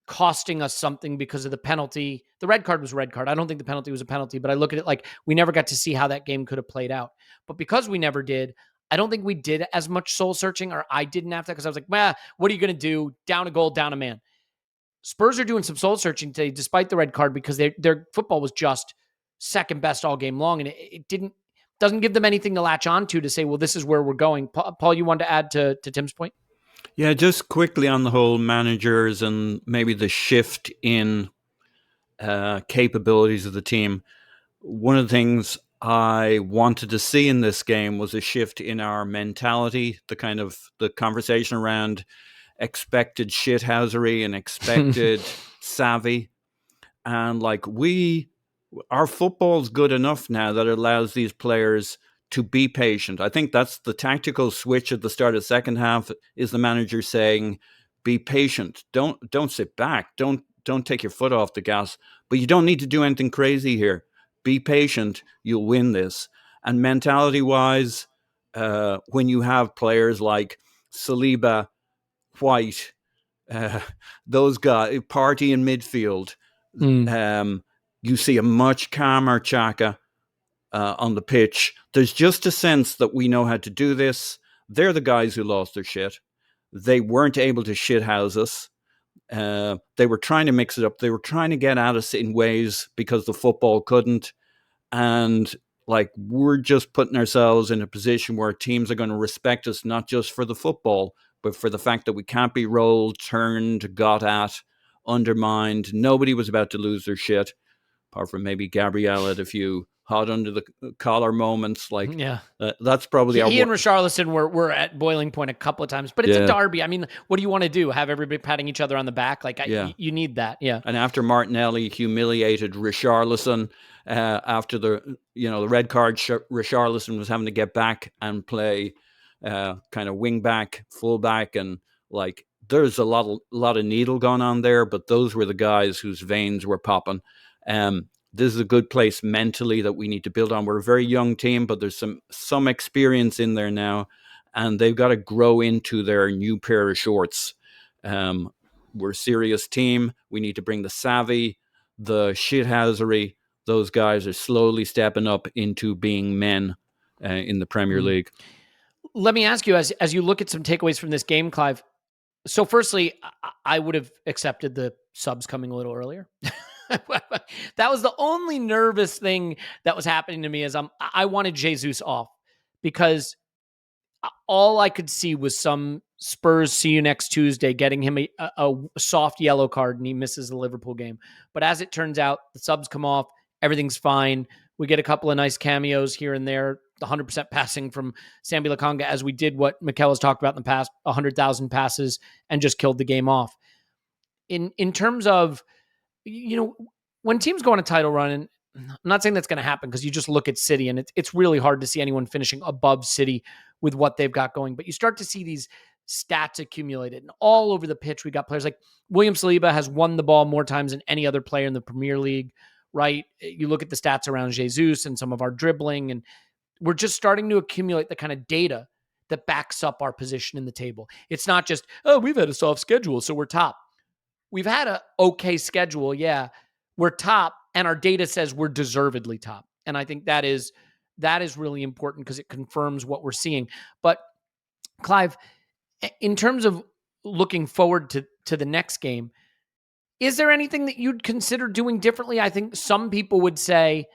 costing us something because of the penalty. The red card was a red card. I don't think the penalty was a penalty, but I look at it like we never got to see how that game could have played out. But because we never did, I don't think we did as much soul searching, or I didn't have to, because I was like, what are you going to do? Down a goal, down a man. Spurs are doing some soul searching today, despite the red card, because their football was just second best all game long, and it doesn't give them anything to latch on to say, well, this is where we're going. Paul, you wanted to add to Tim's point? Yeah, just quickly on the whole managers and maybe the shift in capabilities of the team. One of the things I wanted to see in this game was a shift in our mentality, the conversation around expected shithousery and expected savvy. And like, our football's good enough now that it allows these players to be patient. I think that's the tactical switch at the start of the second half, is the manager saying, be patient. Don't sit back. Don't take your foot off the gas, but you don't need to do anything crazy here. Be patient. You'll win this. And mentality wise, when you have players like Saliba, White, those guys, Partey in midfield, you see a much calmer Xhaka on the pitch. There's just a sense that we know how to do this. They're the guys who lost their shit. They weren't able to shithouse us. They were trying to mix it up. They were trying to get at us in ways because the football couldn't. And like, we're just putting ourselves in a position where teams are going to respect us, not just for the football, but for the fact that we can't be rolled, turned, got at, undermined. Nobody was about to lose their shit, apart from maybe Gabriel had a few hot under the collar moments. Like, that's probably he and Richarlison were at boiling point a couple of times, but it's a derby. I mean, what do you want to do? Have everybody patting each other on the back? Like, you need that. Yeah. And after Martinelli humiliated Richarlison, after the red card, Richarlison was having to get back and play kind of wing back, full back, and like there's a lot of needle going on there, but those were the guys whose veins were popping. This is a good place mentally that we need to build on. We're a very young team, but there's some experience in there now, and they've got to grow into their new pair of shorts. We're a serious team. We need to bring the savvy, the shithousery. Those guys are slowly stepping up into being men in the Premier League. Let me ask you, as you look at some takeaways from this game, Clive. So firstly, I would have accepted the subs coming a little earlier. That was the only nervous thing that was happening to me, is I wanted Jesus off, because all I could see was some Spurs see you next Tuesday getting him a soft yellow card, and he misses the Liverpool game. But as it turns out, the subs come off, everything's fine. We get a couple of nice cameos here and there, the 100% passing from Sambi Lokonga, as we did what Mikel has talked about in the past, 100,000 passes, and just killed the game off. In terms of, when teams go on a title run, and I'm not saying that's going to happen, because you just look at City, and it's really hard to see anyone finishing above City with what they've got going. But you start to see these stats accumulated, and all over the pitch, we got players like William Saliba has won the ball more times than any other player in the Premier League, right? You look at the stats around Jesus and some of our dribbling, and we're just starting to accumulate the kind of data that backs up our position in the table. It's not just, we've had a soft schedule, so we're top. We've had a okay schedule, yeah. We're top, and our data says we're deservedly top. And I think that is really important, because it confirms what we're seeing. But Clive, in terms of looking forward to the next game, is there anything that you'd consider doing differently? I think some people would say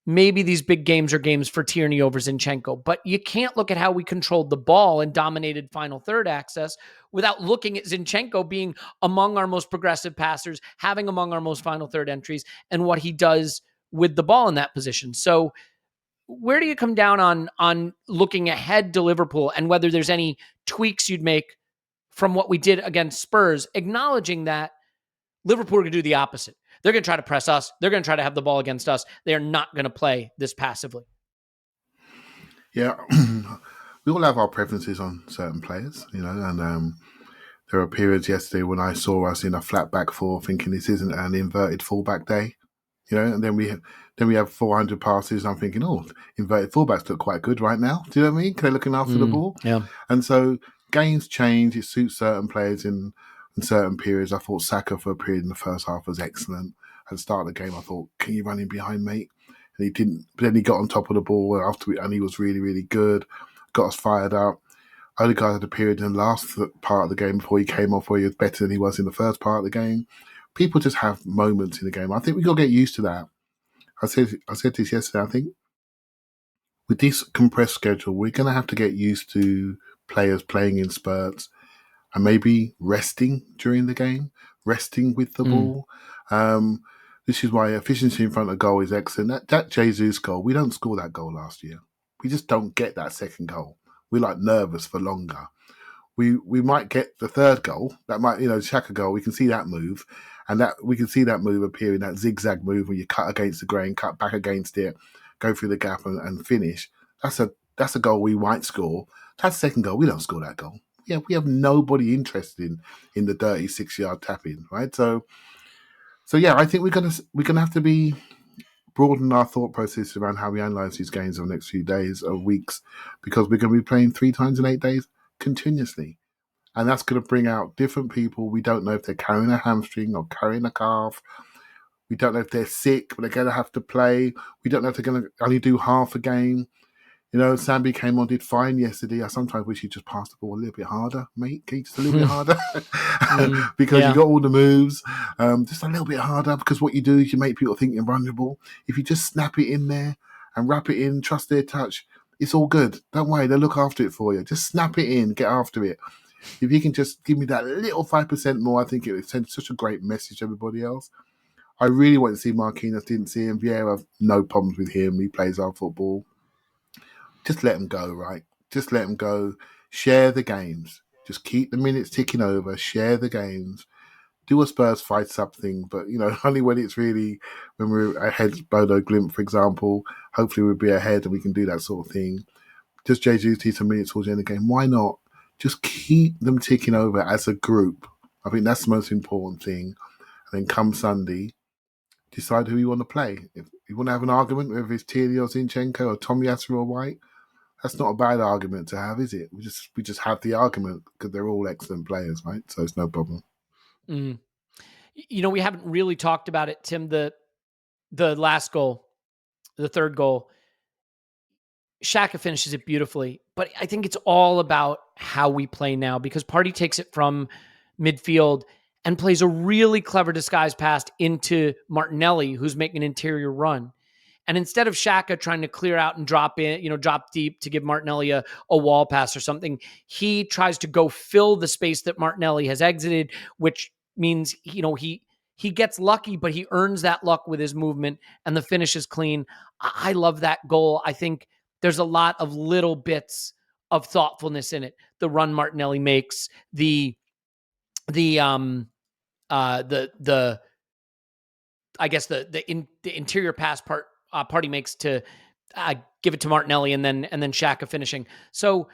maybe these big games are games for Tierney over Zinchenko, but you can't look at how we controlled the ball and dominated final third access without looking at Zinchenko being among our most progressive passers, having among our most final third entries, and what he does with the ball in that position. So where do you come down on looking ahead to Liverpool, and whether there's any tweaks you'd make from what we did against Spurs, acknowledging that Liverpool are going to do the opposite? They're going to try to press us. They're going to try to have the ball against us. They are not going to play this passively. Yeah, we all have our preferences on certain players, and there are periods yesterday when I saw us in a flat back four, thinking this isn't an inverted fullback day, and then we have 400 passes. And I'm thinking, inverted fullbacks look quite good right now. Do you know what I mean? They're looking after the ball. Yeah. And so games change. It suits certain players in certain periods. I thought Saka for a period in the first half was excellent. At the start of the game, I thought, can you run in behind, mate? And he didn't. But then he got on top of the ball and he was really, really good. Got us fired up. Odegaard had a period in the last part of the game before he came off where he was better than he was in the first part of the game. People just have moments in the game. I think we've got to get used to that. I said this yesterday. I think with this compressed schedule, we're going to have to get used to players playing in spurts and maybe resting during the game, resting with the ball. This is why efficiency in front of goal is excellent. That Jesus goal, we don't score that goal last year. We just don't get that second goal. We're like nervous for longer. We might get the third goal. That might, Xhaka goal. We can see that move, and that we can see that move appearing, that zigzag move where you cut against the grain, cut back against it, go through the gap and finish. That's a goal we might score. That second goal, we don't score that goal. Yeah, we have nobody interested in the dirty 6-yard tap-in, right? So yeah, I think we're gonna have to be broaden our thought process around how we analyse these games over the next few days or weeks, because we're going to be playing 3 times in 8 days continuously. And that's going to bring out different people. We don't know if they're carrying a hamstring or carrying a calf. We don't know if they're sick, but they're going to have to play. We don't know if they're going to only do half a game. Sambi came on, did fine yesterday. I sometimes wish he just passed the ball a little bit harder, mate. Can you just a little bit harder? Because you got all the moves. Just a little bit harder, because what you do is you make people think you're vulnerable. If you just snap it in there and wrap it in, trust their touch, it's all good. Don't worry, they'll look after it for you. Just snap it in, get after it. If you can just give me that little 5% more, I think it would send such a great message to everybody else. I really want to see Marquinhos, didn't see him. Vieira, I've no problems with him. He plays our football. Just let them go, right? Just let them go. Share the games. Just keep the minutes ticking over. Share the games. Do a Spurs fight something, but only when it's really when we're ahead. Bodo Glimt, for example. Hopefully we'll be ahead and we can do that sort of thing. Just Jesus need some minutes towards the end of the game. Why not? just keep them ticking over as a group. I think that's the most important thing. And then come Sunday, decide who you want to play. If you want to have an argument, whether it's Tierney or Zinchenko or Tomiyasu or White, that's not a bad argument to have, is it? We just have the argument because they're all excellent players, right? So it's no problem. Mm. We haven't really talked about it, Tim. The last goal, the third goal, Xhaka finishes it beautifully, but I think it's all about how we play now, because Partey takes it from midfield and plays a really clever disguise pass into Martinelli, who's making an interior run. And instead of Xhaka trying to clear out and drop deep to give Martinelli a wall pass or something, he tries to go fill the space that Martinelli has exited, which means, he gets lucky, but he earns that luck with his movement, and the finish is clean. I love that goal. I think there's a lot of little bits of thoughtfulness in it. The run Martinelli makes, the interior pass Partey makes to give it to Martinelli, and then Xhaka finishing. So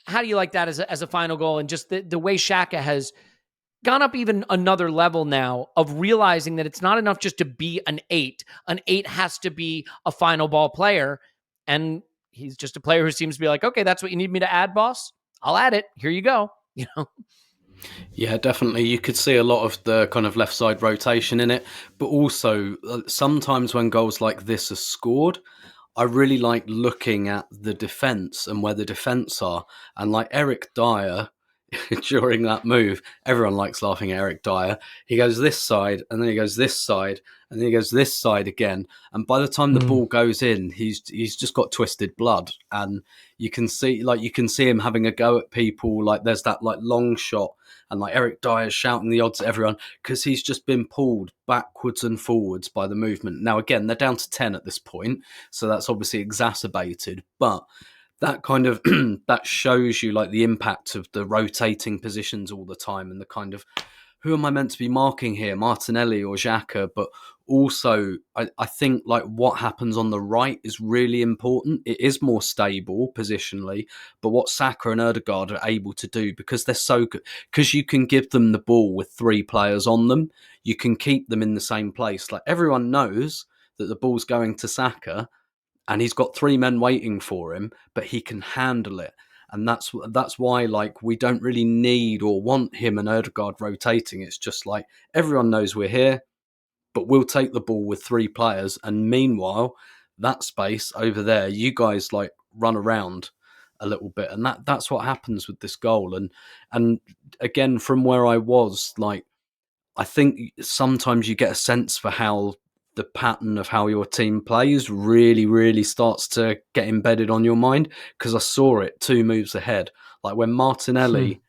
how do you like that as a final goal? And just the way Xhaka has gone up even another level now of realizing that it's not enough just to be an 8. An 8 has to be a final ball player. And he's just a player who seems to be like, okay, that's what you need me to add, boss. I'll add it. Here you go. Yeah, definitely. You could see a lot of the kind of left side rotation in it, but also sometimes when goals like this are scored, I really like looking at the defence and where the defence are. And like Eric Dyer, during that move, everyone likes laughing at Eric Dyer. He goes this side, and then he goes this side, and then he goes this side again. And by the time the ball goes in, he's just got twisted blood, and you can see him having a go at people. Like there's that like long shot, and like Eric Dyer shouting the odds at everyone because he's just been pulled backwards and forwards by the movement. Now again, they're down to 10 at this point, so that's obviously exacerbated, but that kind of that shows you like the impact of the rotating positions all the time, and the kind of, who am I meant to be marking here, Martinelli or Xhaka? But also I think like what happens on the right is really important. It is more stable positionally, but what Saka and Ødegaard are able to do, because they're so good, because you can give them the ball with 3 players on them, you can keep them in the same place. Like everyone knows that the ball's going to Saka, and he's got 3 men waiting for him, but he can handle it. And that's why like we don't really need or want him and Ødegaard rotating. It's just like everyone knows we're here, but we'll take the ball with 3 players. And meanwhile, that space over there, you guys like run around a little bit. And that's what happens with this goal. And again, from where I was, like, I think sometimes you get a sense for how the pattern of how your team plays really, really starts to get embedded on your mind, because I saw it 2 moves ahead. Like when Martinelli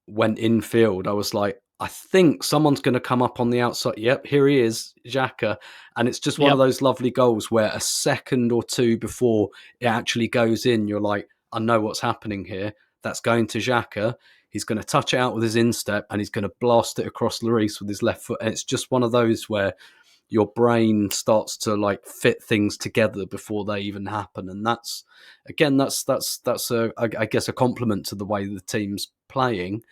went infield, I was like, I think someone's going to come up on the outside. Yep, here he is, Xhaka. And it's just one of those lovely goals where a second or 2 before it actually goes in, you're like, I know what's happening here. That's going to Xhaka. He's going to touch it out with his instep, and he's going to blast it across Lloris with his left foot. And it's just one of those where your brain starts to like fit things together before they even happen. And that's I guess a compliment to the way the team's playing,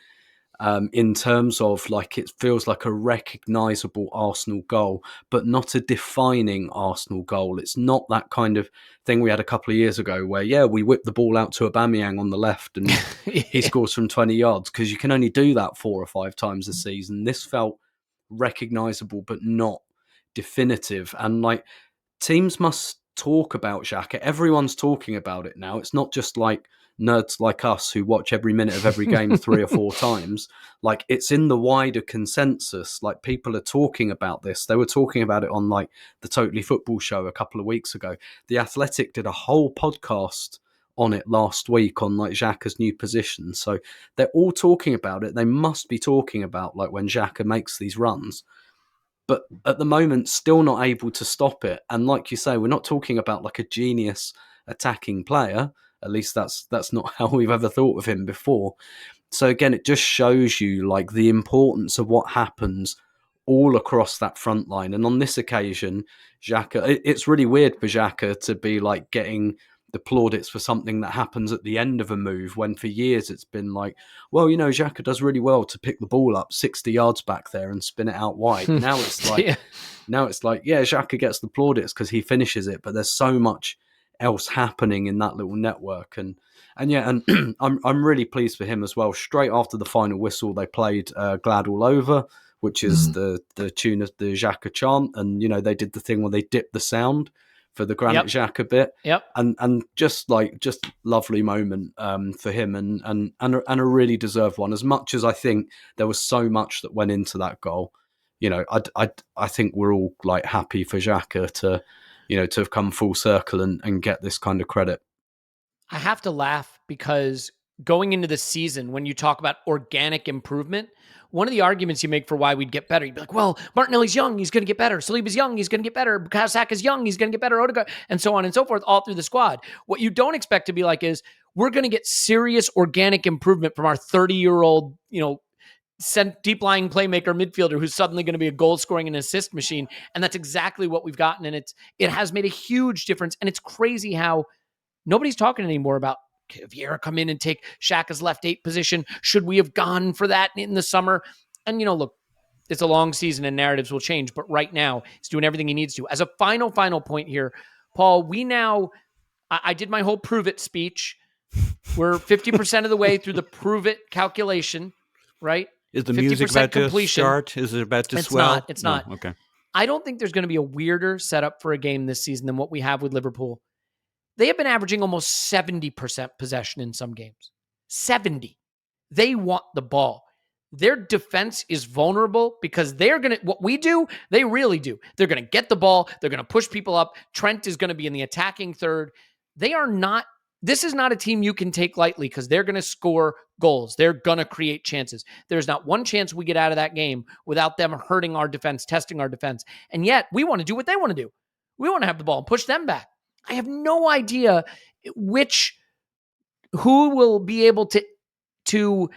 in terms of like, it feels like a recognisable Arsenal goal, but not a defining Arsenal goal. It's not that kind of thing we had a couple of years ago where, we whip the ball out to Aubameyang on the left and he scores from 20 yards, because you can only do that 4 or 5 times a season. This felt recognisable, but not definitive. And like, teams must talk about Xhaka. Everyone's talking about it now. It's not just like nerds like us who watch every minute of every game 3 or 4 times. Like, it's in the wider consensus. Like, people are talking about this. They were talking about it on like the Totally Football show a couple of weeks ago. The Athletic did a whole podcast on it last week on like Xhaka's new position. So they're all talking about it. They must be talking about like when Xhaka makes these runs, but at the moment, still not able to stop it. And like you say, we're not talking about like a genius attacking player. At least that's not how we've ever thought of him before. So again, it just shows you like the importance of what happens all across that front line. And on this occasion, Xhaka, it's really weird for Xhaka to be like getting the plaudits for something that happens at the end of a move, when for years it's been like, well, Xhaka does really well to pick the ball up 60 yards back there and spin it out wide. Now it's like, Xhaka gets the plaudits because he finishes it, but there's so much else happening in that little network. And I'm really pleased for him as well. Straight after the final whistle, they played Glad All Over, which is the tune of the Xhaka chant. And, they did the thing where they dipped the sound for the Granit Xhaka bit. Yep. And just lovely moment for him and a really deserved one. As much as I think there was so much that went into that goal, I think we're all like happy for Xhaka to have come full circle and get this kind of credit. I have to laugh because going into the season, when you talk about organic improvement, one of the arguments you make for why we'd get better, you'd be like, well, Martinelli's young, he's going to get better. Saliba's young, he's going to get better. Saka's young, he's going to get better. Odegaard, and so on and so forth, all through the squad. What you don't expect to be like is, we're going to get serious organic improvement from our 30-year-old, deep-lying playmaker midfielder who's suddenly going to be a goal-scoring and assist machine. And that's exactly what we've gotten. And it has made a huge difference. And it's crazy how nobody's talking anymore about Vieira come in and take Xhaka's left 8 position. Should we have gone for that in the summer? And, look, it's a long season and narratives will change. But right now, he's doing everything he needs to. As a final point here, Paul, I did my whole prove it speech. We're 50% of the way through the prove it calculation, right? Is the music about to start? Is it about to swell? It's not. Okay. I don't think there's going to be a weirder setup for a game this season than what we have with Liverpool. They have been averaging almost 70% possession in some games. 70. They want the ball. Their defense is vulnerable because what we do, they really do. They're going to get the ball. They're going to push people up. Trent is going to be in the attacking third. This is not a team you can take lightly because they're going to score goals. They're going to create chances. There's not one chance we get out of that game without them hurting our defense, testing our defense. And yet we want to do what they want to do. We want to have the ball and push them back. I have no idea who will be able to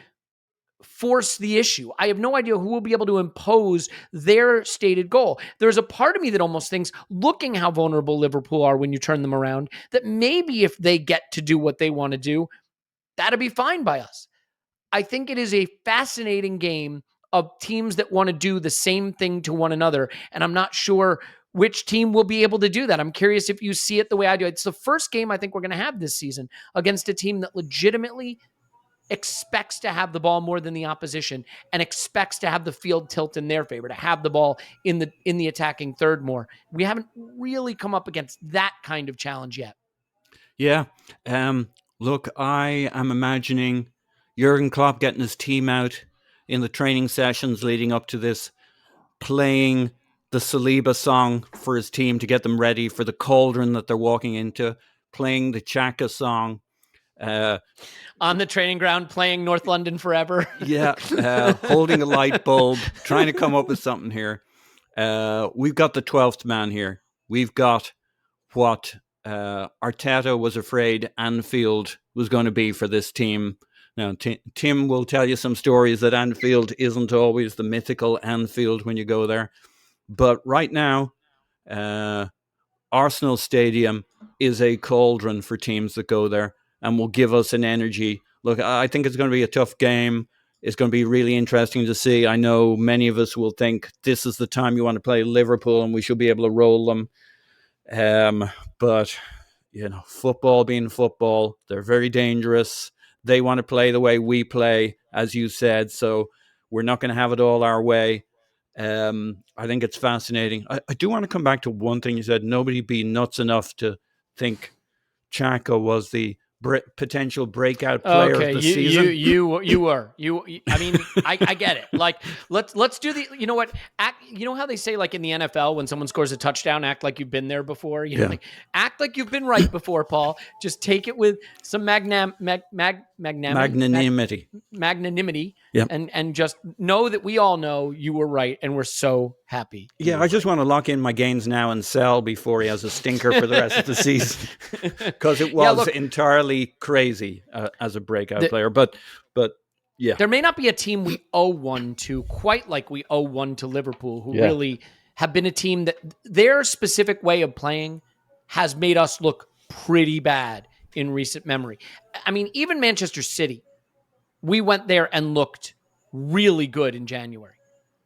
force the issue. I have no idea who will be able to impose their stated goal. There's a part of me that almost thinks, looking how vulnerable Liverpool are when you turn them around, that maybe if they get to do what they want to do, that'd be fine by us. I think it is a fascinating game of teams that want to do the same thing to one another, and I'm not sure which team will be able to do that. I'm curious if you see it the way I do. It's the first game I think we're going to have this season against a team that legitimately expects to have the ball more than the opposition and expects to have the field tilt in their favor, to have the ball in the attacking third more. We haven't really come up against that kind of challenge yet. Yeah. Look, I am imagining Jurgen Klopp getting his team out in the training sessions leading up to this, playing the Saliba song for his team to get them ready for the cauldron that they're walking into, playing the Xhaka song. On the training ground, playing North London Forever. Yeah, holding a light bulb, trying to come up with something here. We've got the 12th man here. We've got what Arteta was afraid Anfield was going to be for this team. Now, Tim will tell you some stories that Anfield isn't always the mythical Anfield when you go there. But right now, Arsenal Stadium is a cauldron for teams that go there and will give us an energy. Look, I think it's going to be a tough game. It's going to be really interesting to see. I know many of us will think this is the time you want to play Liverpool and we should be able to roll them. But, football being football, they're very dangerous. They want to play the way we play, as you said. So we're not going to have it all our way. I think it's fascinating. I do want to come back to one thing you said. Nobody be nuts enough to think Xhaka was the potential breakout player of the season. You were. I mean, I get it. Like, let's do the. You know what? You know how they say, like in the NFL, when someone scores a touchdown, act like you've been there before. Act like you've been right before, Paul. Just take it with some magnanimity. Yeah. And just know that we all know you were right, and we're so happy. Yeah, I just want to lock in my gains now and sell before he has a stinker for the rest of the season, because it was entirely crazy as a breakout player. But yeah, there may not be a team we owe one to quite like we owe one to Liverpool, who really have been a team that their specific way of playing has made us look pretty bad in recent memory. I mean, even Manchester City, we went there and looked really good in January.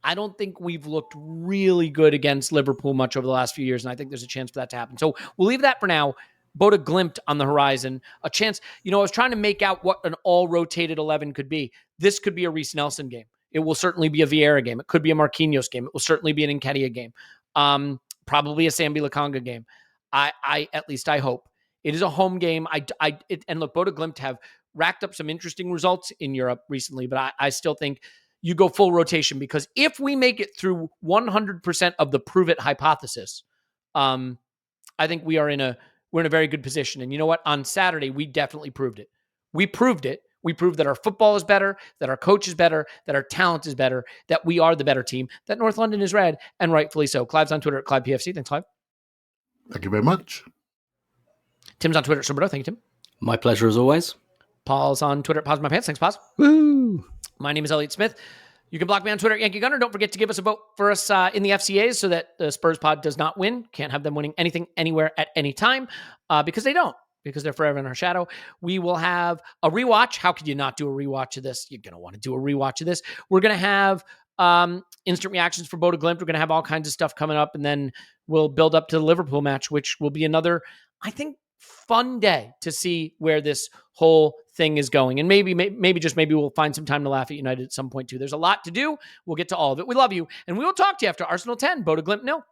I don't think we've looked really good against Liverpool much over the last few years, and I think there's a chance for that to happen. So we'll leave that for now. Boda Glimt on the horizon. A chance, I was trying to make out what an all-rotated 11 could be. This could be a Reece Nelson game. It will certainly be a Vieira game. It could be a Marquinhos game. It will certainly be an Nketiah game. Probably a Sambi Lakanga game. At least I hope. It is a home game. And look, Boda Glimt have racked up some interesting results in Europe recently, but I still think you go full rotation, because if we make it through 100% of the prove it hypothesis, I think we're in a very good position. And you know what? On Saturday, we definitely proved it. We proved it. We proved that our football is better, that our coach is better, that our talent is better, that we are the better team, that North London is red, and rightfully so. Clive's on Twitter at ClivePFC. Thanks, Clive. Thank you very much. Tim's on Twitter at Roberto. Thank you, Tim. My pleasure as always. Paul's on Twitter at Pause My Pants. Thanks, Pause. Woo! My name is Elliot Smith. You can block me on Twitter at Yankee Gunner. Don't forget to give us a vote for us in the FCAs so that the Spurs pod does not win. Can't have them winning anything, anywhere, at any time, because they don't, because they're forever in our shadow. We will have a rewatch. How could you not do a rewatch of this? You're going to want to do a rewatch of this. We're going to have instant reactions for Boda Glimt. We're going to have all kinds of stuff coming up, and then we'll build up to the Liverpool match, which will be another, I think, fun day to see where this whole thing is going. And maybe we'll find some time to laugh at United at some point too. There's a lot to do. We'll get to all of it. We love you. And we will talk to you after Arsenal 10, Boda Glimt 0.